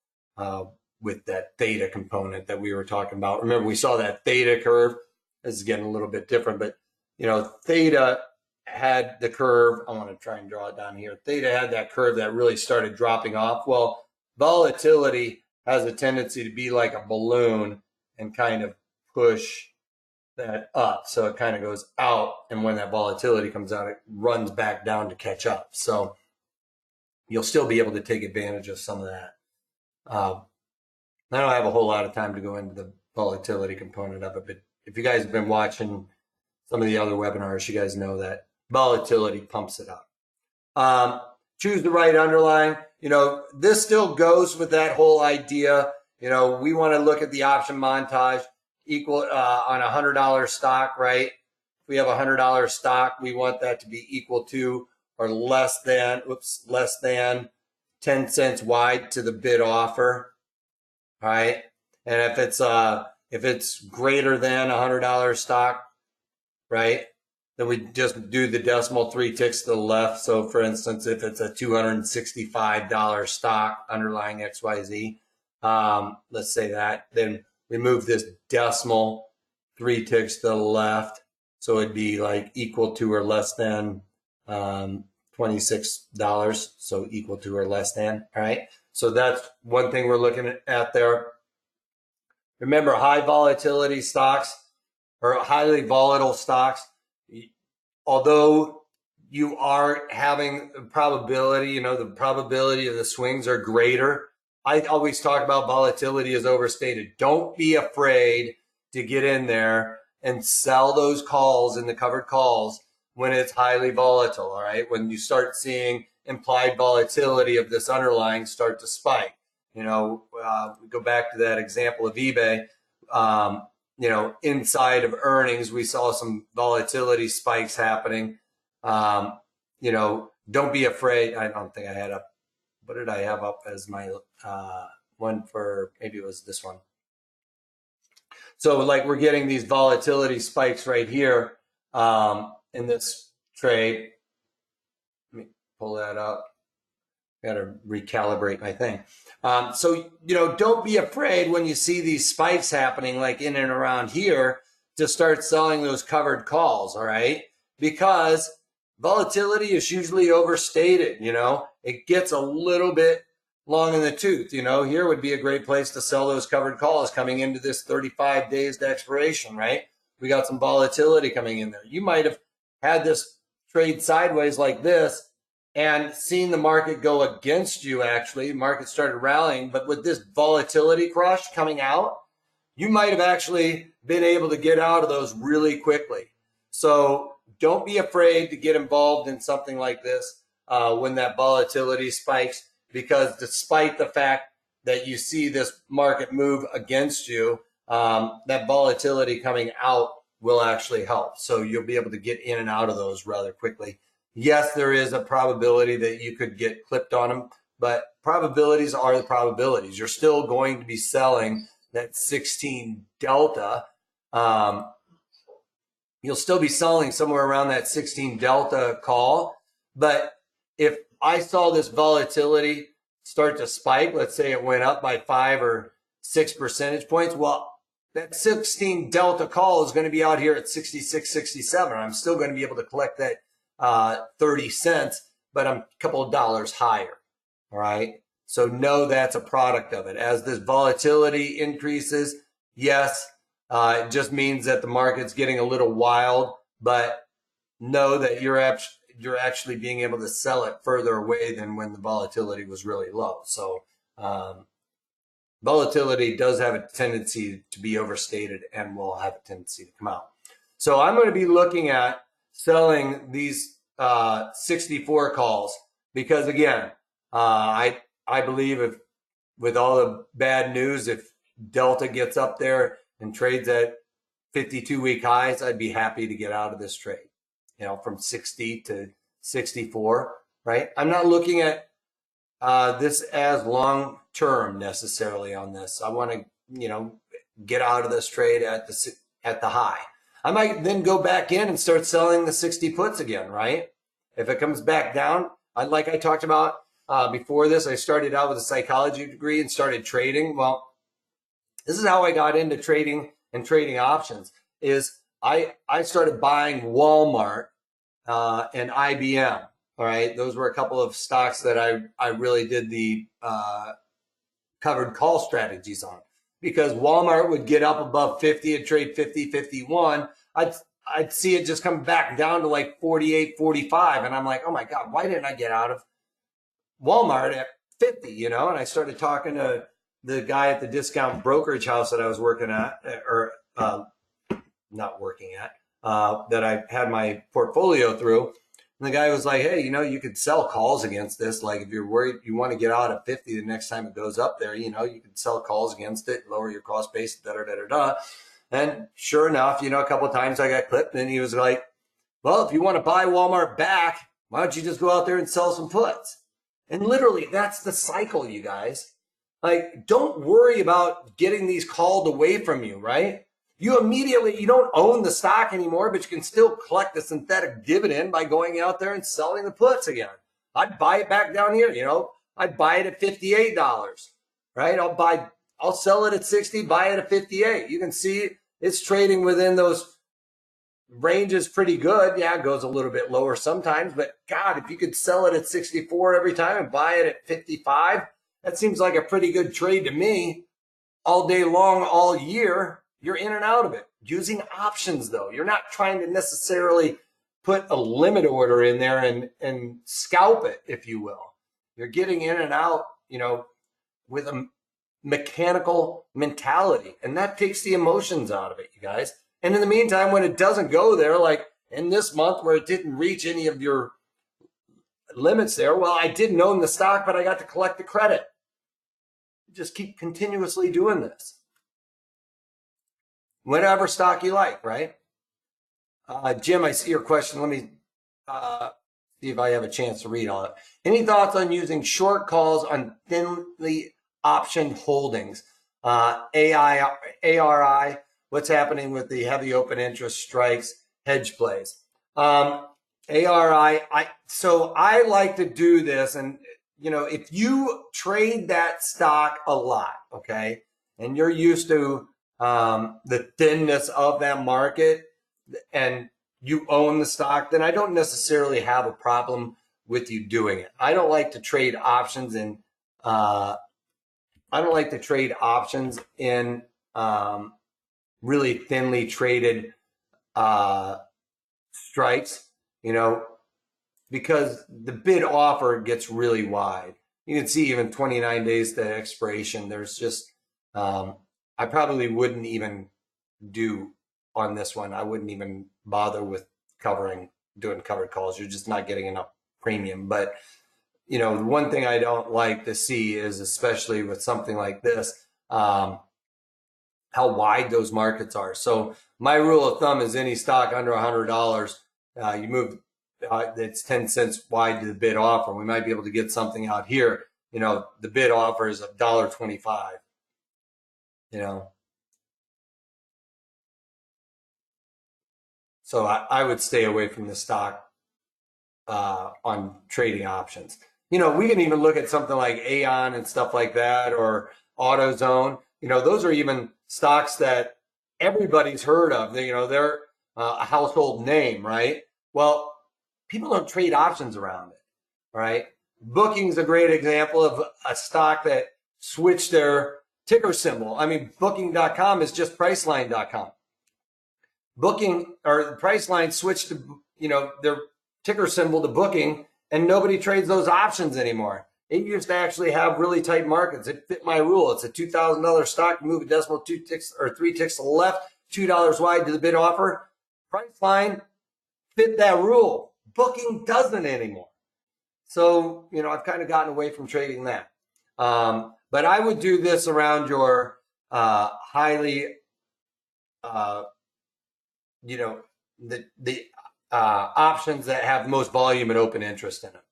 with that theta component that we were talking about. Remember, we saw that theta curve. This is getting a little bit different, but theta had the curve. I want to try and draw it down here. Theta had that curve that really started dropping off. Well, volatility has a tendency to be like a balloon and kind of push that up. So it kind of goes out, and when that volatility comes out, it runs back down to catch up. So you'll still be able to take advantage of some of that. I don't have a whole lot of time to go into the volatility component of it, but if you guys have been watching some of the other webinars, you guys know that volatility pumps it up. Choose the right underlying. This still goes with that whole idea. We want to look at the option montage equal on a $100 stock, right? If we have a $100 stock, we want that to be equal to or less than 10 cents wide to the bid offer, right? And if it's greater than $100 stock, right, then we just do the decimal 3 ticks to the left. So for instance, if it's a $265 stock underlying XYZ, let's say that, then we move this decimal 3 ticks to the left. So it'd be like equal to or less than $26. So equal to or less than, all right? So that's one thing we're looking at there. Remember, high volatility stocks or highly volatile stocks, although you are having a probability, the probability of the swings are greater. I always talk about volatility as overstated. Don't be afraid to get in there and sell those calls in the covered calls when it's highly volatile, all right? When you start seeing implied volatility of this underlying start to spike. We go back to that example of eBay. Inside of earnings, we saw some volatility spikes happening. Don't be afraid. I don't think I had up. What did I have up as my one for, maybe it was this one. So like we're getting these volatility spikes right here in this trade. Let me pull that up. Got to recalibrate my thing. So, don't be afraid when you see these spikes happening like in and around here to start selling those covered calls, all right? Because volatility is usually overstated, It gets a little bit long in the tooth, Here would be a great place to sell those covered calls coming into this 35 days to expiration, right? We got some volatility coming in there. You might have had this trade sideways like this and seen the market go against you, actually. The market started rallying, but with this volatility crush coming out, you might have actually been able to get out of those really quickly. So don't be afraid to get involved in something like this when that volatility spikes, because despite the fact that you see this market move against you, that volatility coming out will actually help. So you'll be able to get in and out of those rather quickly. Yes, there is a probability that you could get clipped on them, but probabilities are the probabilities. You're still going to be selling that 16 delta. You'll still be selling somewhere around that 16 delta call. But if I saw this volatility start to spike, let's say it went up by 5 or 6 percentage points, well, that 16 delta call is going to be out here at 66, 67. I'm still going to be able to collect that 30 cents, but I'm a couple of dollars higher. All right. So know that's a product of it. As this volatility increases, yes, it just means that the market's getting a little wild, but know that you're actually being able to sell it further away than when the volatility was really low. So volatility does have a tendency to be overstated and will have a tendency to come out. So I'm going to be looking at selling these 64 calls because, again, I believe if with all the bad news, if Delta gets up there and trades at 52-week highs, I'd be happy to get out of this trade, from 60 to 64, right? I'm not looking at this as long-term necessarily on this. I want to, get out of this trade at the high. I might then go back in and start selling the 60 puts again, right? If it comes back down, like I talked about before this, I started out with a psychology degree and started trading. Well, this is how I got into trading and trading options. Is I started buying Walmart and IBM. All right, those were a couple of stocks that I really did the covered call strategies on, because Walmart would get up above 50 and trade 50, 51. I'd see it just come back down to like 48, 45. And I'm like, oh my God, why didn't I get out of Walmart at 50, you know? And I started talking to the guy at the discount brokerage house that I was working at, or not working at, that I had my portfolio through. And the guy was like, hey, you know, you could sell calls against this. Like if you're worried, you want to get out at 50 the next time it goes up there, you know, you could sell calls against it, lower your cost base, da, da, da, da, da. And sure enough, you know, a couple of times I got clipped, and he was like, well, if you want to buy Walmart back, why don't you just go out there and sell some puts? And literally, that's the cycle, you guys. Like, don't worry about getting these called away from you, right? You don't own the stock anymore, but you can still collect the synthetic dividend by going out there and selling the puts again. I'd buy it back down here, you know, I'd buy it at $58, right? I'll sell it at 60, buy it at 58. You can see it's trading within those ranges pretty good. Yeah, it goes a little bit lower sometimes, but God, if you could sell it at 64 every time and buy it at 55, that seems like a pretty good trade to me. All day long, all year, you're in and out of it. Using options, though. You're not trying to necessarily put a limit order in there and scalp it, if you will. You're getting in and out, you know, with a mechanical mentality, and that takes the emotions out of it, you guys. And in the meantime, when it doesn't go there, like in this month where it didn't reach any of your limits there, well, I didn't own the stock, but I got to collect the credit. Just keep continuously doing this. Whatever stock you like, right? Jim, I see your question. Let me see if I have a chance to read all it. Any thoughts on using short calls on thinly optioned holdings? ARI, what's happening with the heavy open interest strikes, hedge plays? ARI, so I like to do this, and you know, if you trade that stock a lot, okay, and you're used to the thinness of that market, and you own the stock, then I don't necessarily have a problem with you doing it. I don't like to trade options in really thinly traded strikes, you know, because the bid offer gets really wide. You can see even 29 days to expiration. There's just, I probably wouldn't even do on this one. I wouldn't even bother with doing covered calls. You're just not getting enough premium. But, you know, the one thing I don't like to see is, especially with something like this, how wide those markets are. So my rule of thumb is any stock under $100, you move, it's 10 cents wide to the bid offer. We might be able to get something out here. You know, the bid offer is $1.25, you know. So I would stay away from the stock on trading options. You know, we can even look at something like Aon and stuff like that, or AutoZone. You know, those are even stocks that everybody's heard of. You know, they're a household name, right? Well, people don't trade options around it, right? Booking's a great example of a stock that switched their ticker symbol. I mean, Booking.com is just Priceline.com. Booking, or Priceline, switched to, you know, their ticker symbol to Booking, and nobody trades those options anymore. It used to actually have really tight markets. It fit my rule. It's a $2,000 stock. You move a decimal 2 ticks or 3 ticks to the left, $2 wide to the bid offer. Priceline fit that rule. Booking doesn't anymore. So, you know, I've kind of gotten away from trading that. But I would do this around your highly, you know, the options that have the most volume and open interest in them,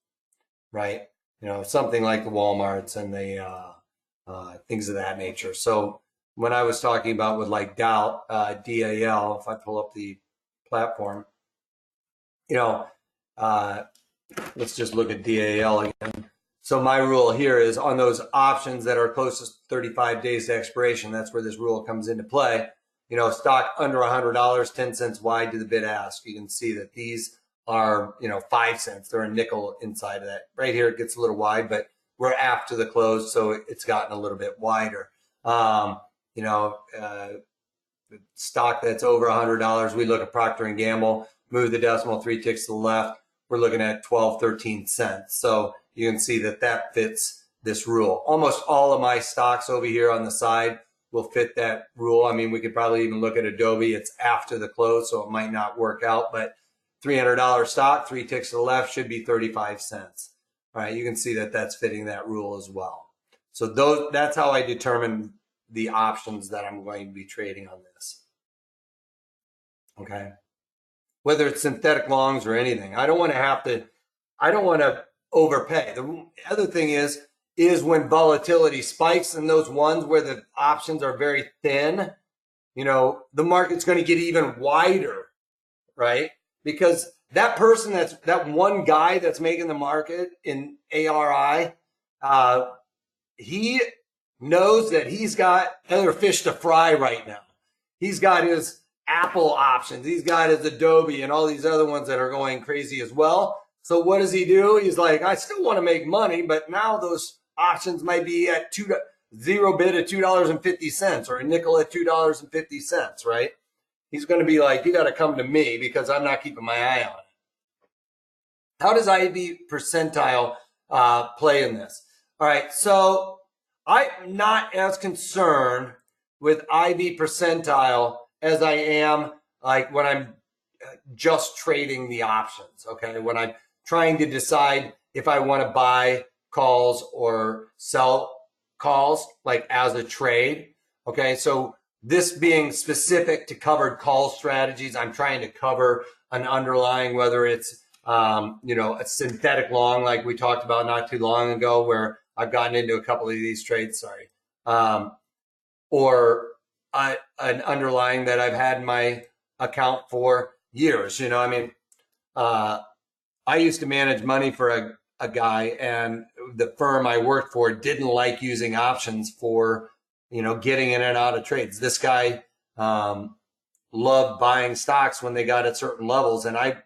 right? You know, something like the Walmarts and the things of that nature. So when I was talking about with like DAL, DAL, if I pull up the platform, you know, let's just look at DAL again. So my rule here is on those options that are closest 35 days to expiration. That's where this rule comes into play. You know, stock under $100, 10 cents wide to the bid ask. You can see that these are, you know, 5 cents. They're a nickel inside of that. Right here, it gets a little wide, but we're after the close, so it's gotten a little bit wider. You know, stock that's over $100, we look at Procter & Gamble, move the decimal 3 ticks to the left, we're looking at 12, 13 cents. So you can see that that fits this rule. Almost all of my stocks over here on the side will fit that rule. I mean, we could probably even look at Adobe. It's after the close, so it might not work out, but $300 stock, 3 ticks to the left should be 35 cents. All right, you can see that that's fitting that rule as well. So that's how I determine the options that I'm going to be trading on this. Okay. Whether it's synthetic longs or anything, I don't want to overpay. The other thing is when volatility spikes in those ones where the options are very thin, you know, the market's going to get even wider, right? Because that person that one guy that's making the market in ARI, he knows that he's got other fish to fry right now. He's got his Apple options. He's got his Adobe and all these other ones that are going crazy as well. So what does he do? He's like, I still want to make money, but now those options might be at zero bid at $2.50 or a nickel at $2.50, right? He's going to be like, you got to come to me because I'm not keeping my eye on it. How does IB percentile play in this? All right, so I'm not as concerned with IB percentile as I am like when I'm just trading the options, okay? When I'm trying to decide if I want to buy calls or sell calls, like as a trade, okay? So this being specific to covered call strategies, I'm trying to cover an underlying, whether it's, you know, a synthetic long like we talked about not too long ago where I've gotten into a couple of these trades, or an underlying that I've had in my account for years. You know, I mean, I used to manage money for a guy, and the firm I worked for didn't like using options for, you know, getting in and out of trades. This guy loved buying stocks when they got at certain levels, and I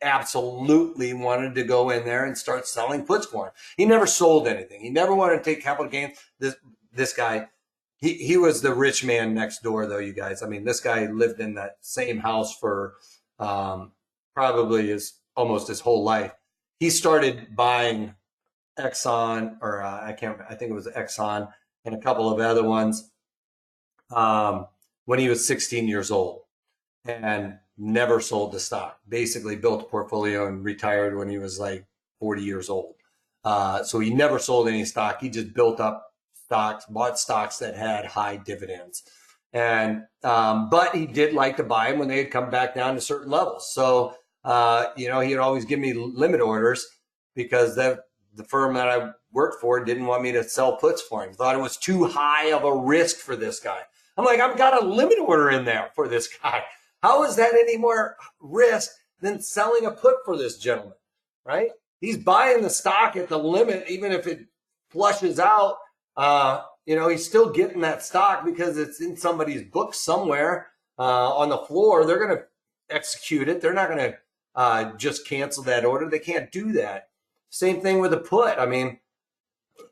absolutely wanted to go in there and start selling puts for him. He never sold anything. He never wanted to take capital gains. This guy, he was the rich man next door, though, you guys. I mean, this guy lived in that same house for probably almost his whole life. He started buying Exxon, or I think it was Exxon and a couple of other ones when he was 16 years old, and never sold the stock. Basically built a portfolio and retired when he was like 40 years old. So he never sold any stock. He just built up stocks, bought stocks that had high dividends. And but he did like to buy them when they had come back down to certain levels. So you know, he'd always give me limit orders because the firm that I worked for didn't want me to sell puts for him. Thought it was too high of a risk for this guy. I'm like, I've got a limit order in there for this guy. How is that any more risk than selling a put for this gentleman, right? He's buying the stock at the limit, even if it flushes out. You know, he's still getting that stock because it's in somebody's book somewhere on the floor. They're going to execute it. They're not going to just cancel that order. They can't do that. Same thing with a put. I mean,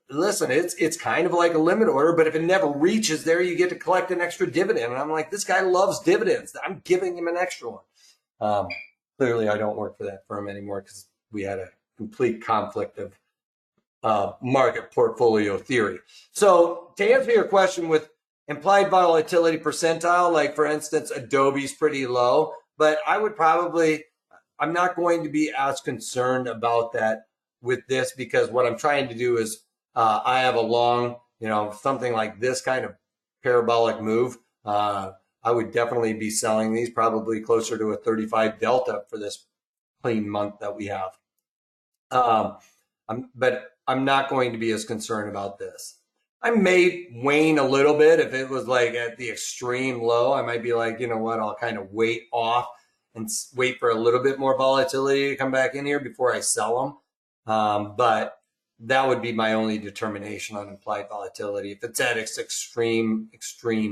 listen, it's kind of like a limit order, but if it never reaches there, you get to collect an extra dividend. And I'm like, this guy loves dividends. I'm giving him an extra one. Clearly, I don't work for that firm anymore because we had a complete conflict of market portfolio theory. So to answer your question with implied volatility percentile, like for instance, Adobe's pretty low, but I'm not going to be as concerned about that with this because what I'm trying to do is I have a long, you know, something like this kind of parabolic move. I would definitely be selling these probably closer to a 35 delta for this clean month that we have. But I'm not going to be as concerned about this. I may wane a little bit if it was like at the extreme low. I might be like, you know what, I'll kind of wait off and wait for a little bit more volatility to come back in here before I sell them. But that would be my only determination on implied volatility. If it's at its extreme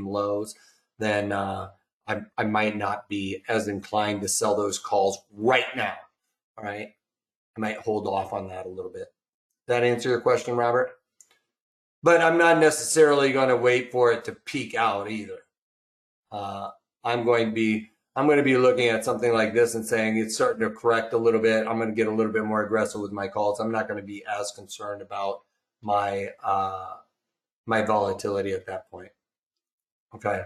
lows, then I might not be as inclined to sell those calls right now. All right. I might hold off on that a little bit. That answer your question, Robert? But I'm not necessarily going to wait for it to peak out either. I'm going to be looking at something like this and saying it's starting to correct a little bit. I'm going to get a little bit more aggressive with my calls. I'm not going to be as concerned about my my volatility at that point. Okay.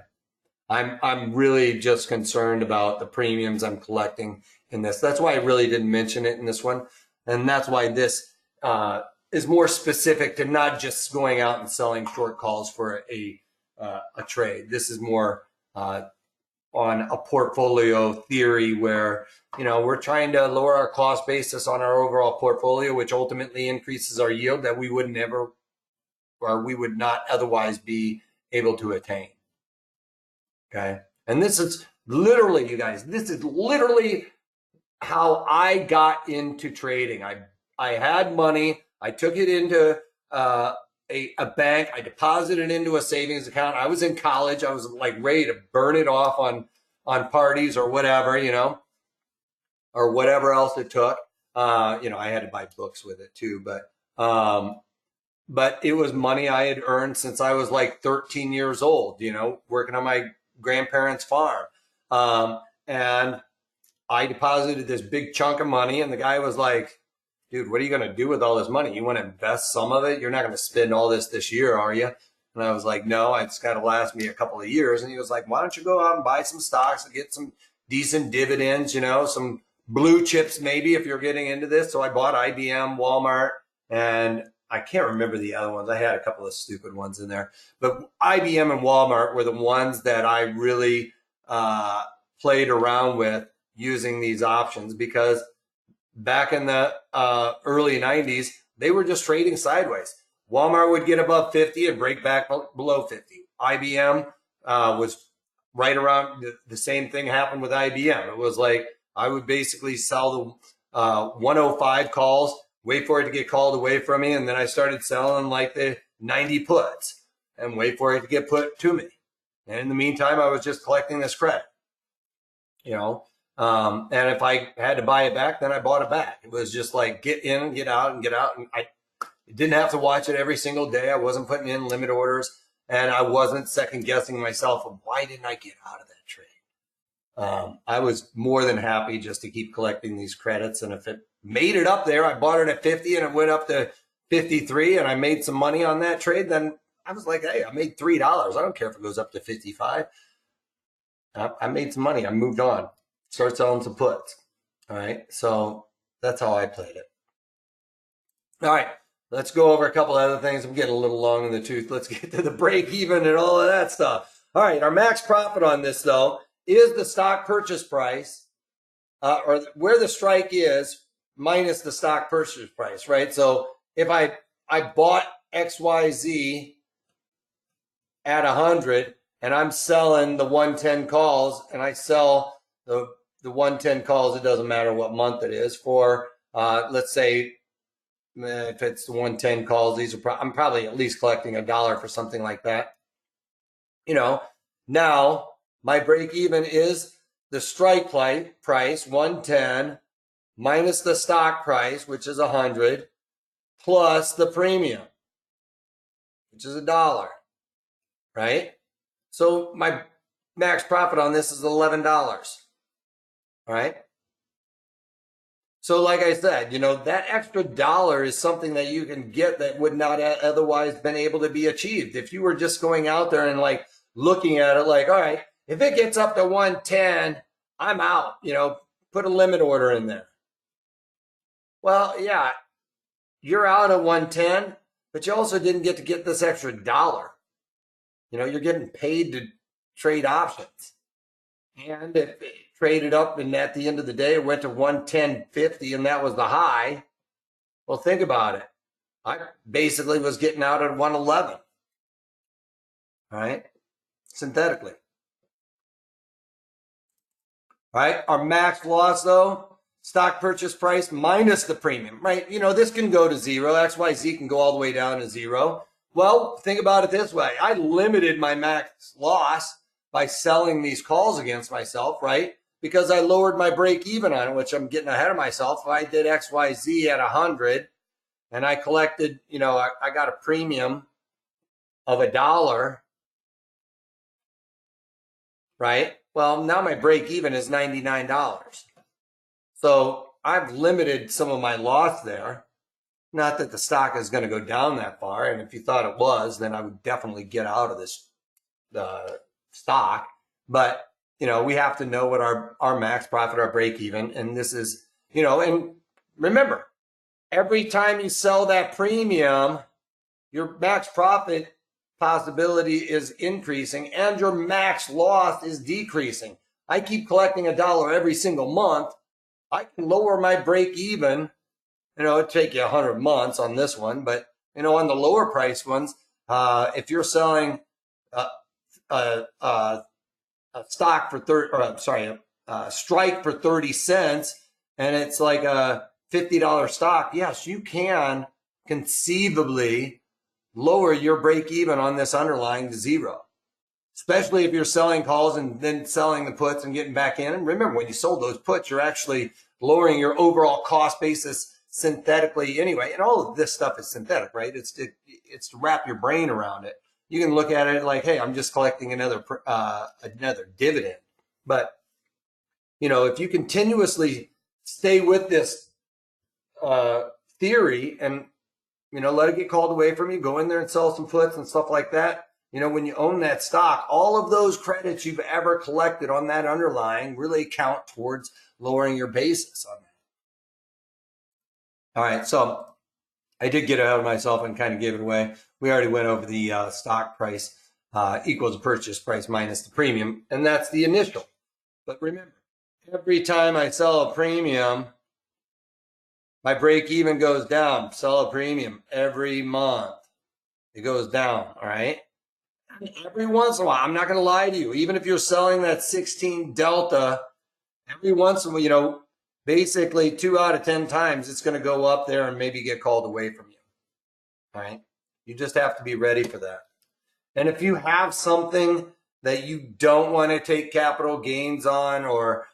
I'm really just concerned about the premiums I'm collecting in this. That's why I really didn't mention it in this one. And that's why this is more specific to not just going out and selling short calls for a trade. This is more on a portfolio theory where, you know, we're trying to lower our cost basis on our overall portfolio, which ultimately increases our yield that we would never, or we would not otherwise be able to attain. Okay. And this is literally, you guys, this is literally how I got into trading. I had money. I took it into a bank. I deposited it into a savings account. I was in college. I was like ready to burn it off on parties or whatever, you know, or whatever else it took. You know, I had to buy books with it too, but it was money I had earned since I was like 13 years old, you know, working on my grandparents' farm. And I deposited this big chunk of money, and the guy was like, dude, what are you going to do with all this money? You want to invest some of it? You're not going to spend all this year, are you? And I was like, no, it's got to last me a couple of years. And he was like, why don't you go out and buy some stocks and get some decent dividends, you know, some blue chips maybe if you're getting into this. So I bought IBM, Walmart, and I can't remember the other ones. I had a couple of stupid ones in there. But IBM and Walmart were the ones that I really played around with using these options, because back in the early 90s, they were just trading sideways. Walmart would get above 50 and break back below 50. IBM was right around the same thing happened with IBM. It was like I would basically sell the 105 calls, wait for it to get called away from me, and then I started selling like the 90 puts and wait for it to get put to me. And in the meantime, I was just collecting this credit, you know. And if I had to buy it back, then I bought it back. It was just like get in, get out, and get out. And I didn't have to watch it every single day. I wasn't putting in limit orders, and I wasn't second guessing myself of why didn't I get out of that trade. I was more than happy just to keep collecting these credits. And if it made it up there, I bought it at 50 and it went up to 53 and I made some money on that trade, then I was like, hey, I made $3. I don't care if it goes up to 55. I made some money. I moved on. Start selling some puts. All right. So that's how I played it. All right. Let's go over a couple other things. I'm getting a little long in the tooth. Let's get to the break even and all of that stuff. All right. Our max profit on this, though, is the stock purchase price, or where the strike is minus the stock purchase price, right? So if I bought XYZ at 100 and I'm selling the 110 calls, and I sell the 110 calls, it doesn't matter what month it is, for let's say if it's the 110 calls, these are I'm probably at least collecting $1 for something like that. You know, now my break even is the strike price 110 minus the stock price, which is 100, plus the premium, which is $1, right? So my max profit on this is $11. All right. So like I said, you know, that extra $1 is something that you can get that would not otherwise been able to be achieved. If you were just going out there and like looking at it like, all right, if it gets up to 110, I'm out, you know, put a limit order in there. Well, yeah, you're out at 110, but you also didn't get to get this extra $1. You know, you're getting paid to trade options. And if it traded up and at the end of the day it went to 110.50 and that was the high, well, think about it. I basically was getting out at 111, all right, synthetically. All right, our max loss, though, stock purchase price minus the premium, right? You know, this can go to zero. XYZ can go all the way down to zero. Well, think about it this way. I limited my max loss by selling these calls against myself, right? Because I lowered my break even on it, which I'm getting ahead of myself. If I did XYZ at 100 and I collected, you know, I got a premium of $1, right? Well, now my break even is $99. So I've limited some of my loss there. Not that the stock is going to go down that far. And if you thought it was, then I would definitely get out of this stock. But, you know, we have to know what our max profit, our break even. And this is, you know, and remember, every time you sell that premium, your max profit possibility is increasing and your max loss is decreasing. I keep collecting $1 every single month. I can lower my break even. You know, it'd take you 100 months on this one, but, you know, on the lower price ones, if you're selling a stock for a strike for 30 cents and it's like a $50 stock, yes, you can conceivably lower your break even on this underlying to zero, especially if you're selling calls and then selling the puts and getting back in. And remember, when you sold those puts, you're actually lowering your overall cost basis synthetically anyway. And all of this stuff is synthetic, right? It's to wrap your brain around it. You can look at it like, hey, I'm just collecting another dividend. But, you know, if you continuously stay with this theory and, you know, let it get called away from you, go in there and sell some puts and stuff like that. You know, when you own that stock, all of those credits you've ever collected on that underlying really count towards lowering your basis on that. All right, so I did get ahead of myself and kind of gave it away. We already went over the stock price equals the purchase price minus the premium, and that's the initial. But remember, every time I sell a premium, my break even goes down. Sell a premium every month. It goes down, all right? And every once in a while, I'm not going to lie to you, even if you're selling that 16 delta, every once in a while, you know, basically 2 out of 10 times it's going to go up there and maybe get called away from you. All right. You just have to be ready for that. And if you have something that you don't want to take capital gains on, or,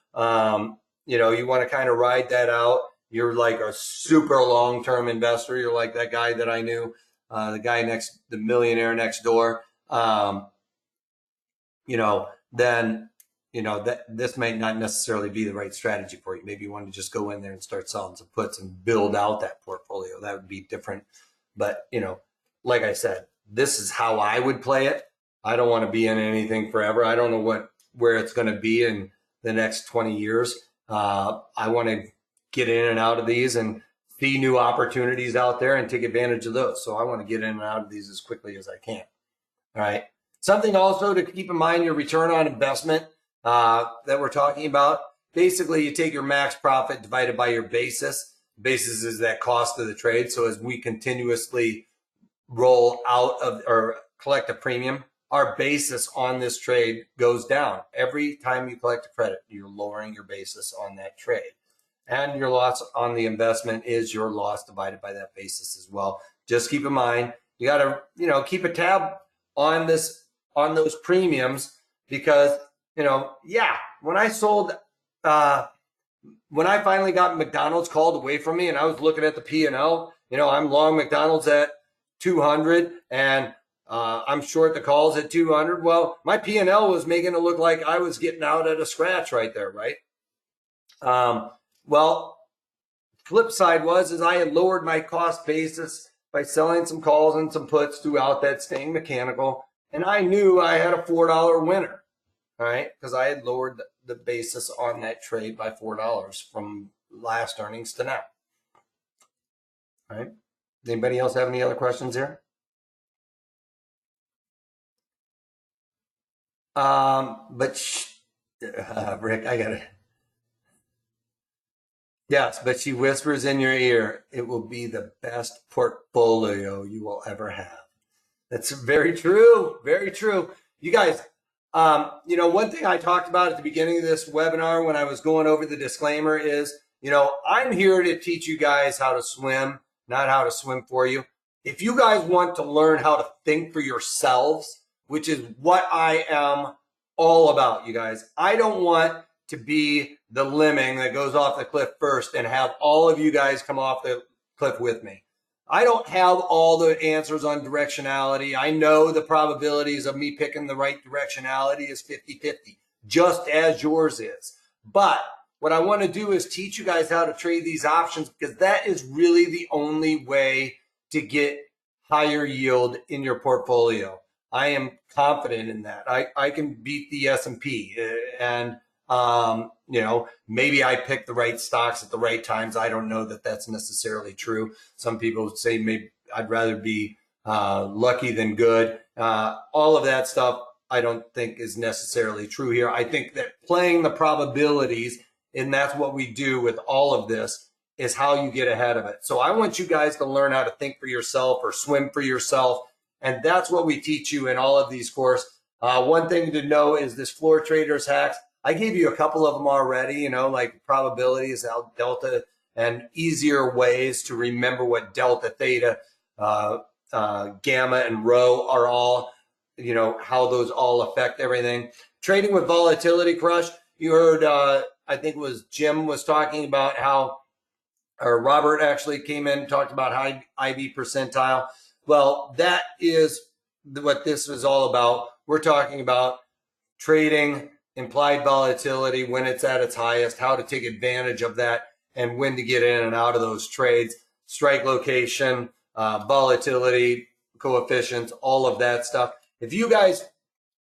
you know, you want to kind of ride that out, you're like a super long-term investor. You're like that guy that I knew, the millionaire next door, you know, then, you know, that this may not necessarily be the right strategy for you. Maybe you want to just go in there and start selling some puts and build out that portfolio. That would be different. But, you know, like I said, this is how I would play it. I don't want to be in anything forever. I don't know where it's going to be in the next 20 years. I want to get in and out of these and see new opportunities out there and take advantage of those. So I want to get in and out of these as quickly as I can. All right. Something also to keep in mind, your return on investment that we're talking about. Basically, you take your max profit divided by your basis. Basis is that cost of the trade. So as we continuously roll out of or collect a premium, our basis on this trade goes down. Every time you collect a credit, you're lowering your basis on that trade. And your loss on the investment is your loss divided by that basis as well. Just keep in mind, you got to, you know, keep a tab on those premiums, because, you know, yeah, when I finally got McDonald's called away from me and I was looking at the P&L, you know, I'm long McDonald's at 200 and I'm short the calls at 200. Well, my P&L was making it look like I was getting out at a scratch right there, right? Well, flip side is I had lowered my cost basis by selling some calls and some puts throughout that staying mechanical. And I knew I had a $4 winner, all right, because I had lowered the basis on that trade by $4 from last earnings to now. All right. Anybody else have any other questions here? Rick, I got it. Yes, but she whispers in your ear, it will be the best portfolio you will ever have. That's very true. Very true. You guys, you know, one thing I talked about at the beginning of this webinar when I was going over the disclaimer is, you know, I'm here to teach you guys how to swim, not how to swim for you. If you guys want to learn how to think for yourselves, which is what I am all about, you guys, I don't want to be the lemming that goes off the cliff first and have all of you guys come off the cliff with me. I don't have all the answers on directionality. I know the probabilities of me picking the right directionality is 50-50, just as yours is. But what I want to do is teach you guys how to trade these options, because that is really the only way to get higher yield in your portfolio. I am confident in that. I can beat the S&P, and you know, maybe I pick the right stocks at the right times. I don't know that that's necessarily true. Some people say maybe I'd rather be lucky than good. All of that stuff I don't think is necessarily true here. I think that playing the probabilities, and that's what we do with all of this, is how you get ahead of it. So I want you guys to learn how to think for yourself or swim for yourself. And that's what we teach you in all of these courses. One thing to know is this floor traders hacks. I gave you a couple of them already, you know, like probabilities, delta, and easier ways to remember what delta, theta, gamma, and rho are all, you know, how those all affect everything. Trading with volatility, Crush. You heard, I think it was Jim was talking about how, or Robert actually came in and talked about high IV percentile. Well, that is what this is all about. We're talking about trading implied volatility when it's at its highest, how to take advantage of that, and when to get in and out of those trades, strike location, volatility, coefficients, all of that stuff. If you guys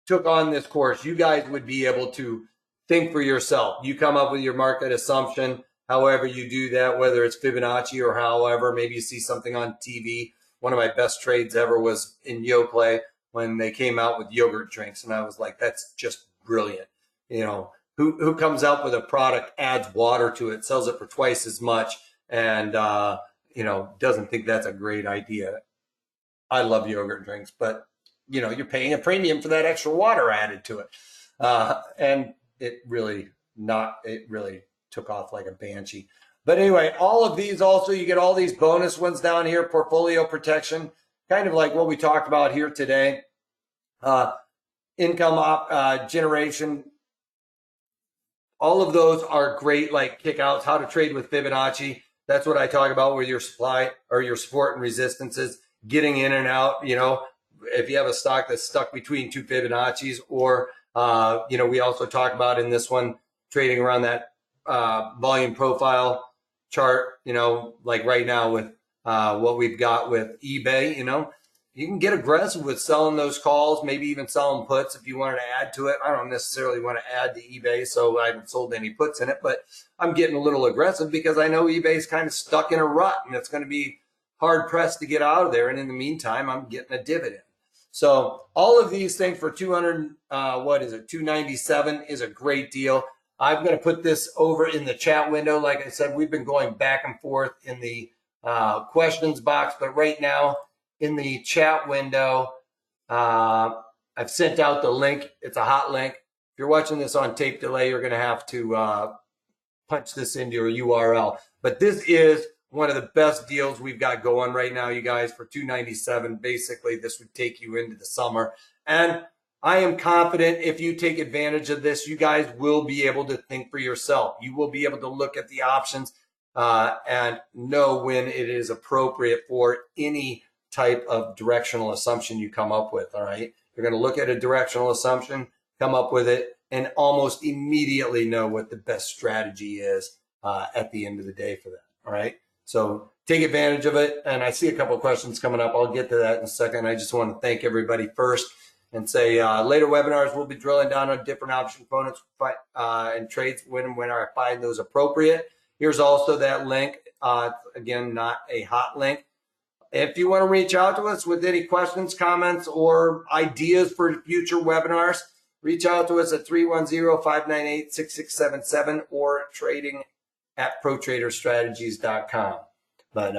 took on this course, you guys would be able to think for yourself. You come up with your market assumption, however you do that, whether it's Fibonacci or however, maybe you see something on TV. One of my best trades ever was in Yoplait when they came out with yogurt drinks. And I was like, that's just brilliant. You know, who comes out with a product, adds water to it, sells it for twice as much, and, you know, doesn't think that's a great idea. I love yogurt drinks, but, you know, you're paying a premium for that extra water added to it. And it really took off like a banshee. But anyway, all of these also, you get all these bonus ones down here, portfolio protection, kind of like what we talked about here today. Income generation. All of those are great, like kickouts, how to trade with Fibonacci. That's what I talk about with your supply or your support and resistances, getting in and out. You know, if you have a stock that's stuck between two Fibonacci's, or, you know, we also talk about in this one, trading around that volume profile chart, you know, like right now with what we've got with eBay, you know, you can get aggressive with selling those calls, maybe even selling puts if you wanted to add to it. I don't necessarily want to add to eBay, so I haven't sold any puts in it, but I'm getting a little aggressive because I know eBay's kind of stuck in a rut and it's going to be hard pressed to get out of there. And in the meantime, I'm getting a dividend. So all of these things for 297 is a great deal. I'm going to put this over in the chat window. Like I said, we've been going back and forth in the questions box, but right now in the chat window, I've sent out the link. It's a hot link. If you're watching this on tape delay, you're going to have to punch this into your URL. But this is one of the best deals we've got going right now, you guys, for $297. Basically, this would take you into the summer. And I am confident if you take advantage of this, you guys will be able to think for yourself. You will be able to look at the options and know when it is appropriate for any type of directional assumption you come up with, all right? You're going to look at a directional assumption, come up with it, and almost immediately know what the best strategy is at the end of the day for that, all right? So take advantage of it. And I see a couple of questions coming up. I'll get to that in a second. I just want to thank everybody first and say later webinars, we'll be drilling down on different option components and trades when I find those appropriate. Here's also that link. Again, not a hot link. If you want to reach out to us with any questions, comments, or ideas for future webinars, reach out to us at 310-598-6677 or trading@protraderstrategies.com. But,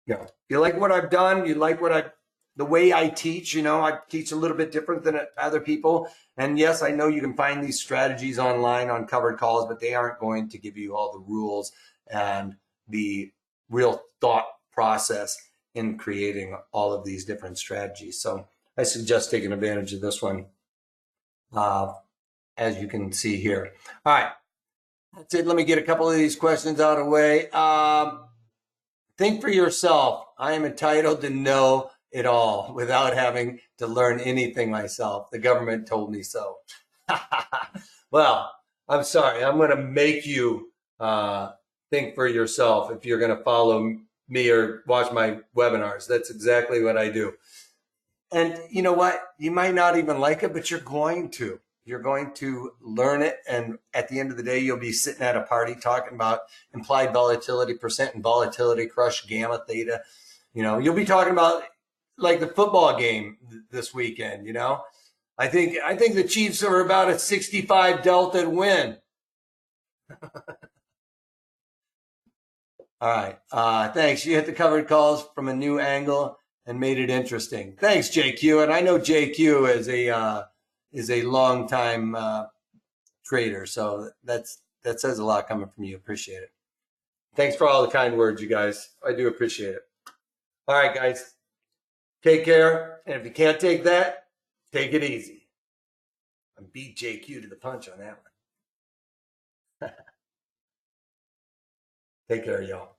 you know, if you like what I've done, you like the way I teach, you know, I teach a little bit different than other people. And yes, I know you can find these strategies online on covered calls, but they aren't going to give you all the rules and the real thought process in creating all of these different strategies. So I suggest taking advantage of this one, as you can see here. All right, that's it. Let me get a couple of these questions out of the way. Think for yourself. I am entitled to know it all without having to learn anything myself. The government told me so. Well, I'm sorry. I'm going to make you think for yourself if you're going to follow me or watch my webinars. That's exactly what I do. And you know what? You might not even like it, but you're going to. You're going to learn it. And at the end of the day, you'll be sitting at a party talking about implied volatility percent and volatility crush gamma theta. You know, you'll be talking about like the football game this weekend, you know. I think the Chiefs are about a 65 delta win. All right. Thanks. You hit the covered calls from a new angle and made it interesting. Thanks, JQ. And I know JQ is a long time trader, so that says a lot coming from you. Appreciate it. Thanks for all the kind words, you guys. I do appreciate it. All right, guys. Take care. And if you can't take that, take it easy. I beat JQ to the punch on that one. Take care, y'all.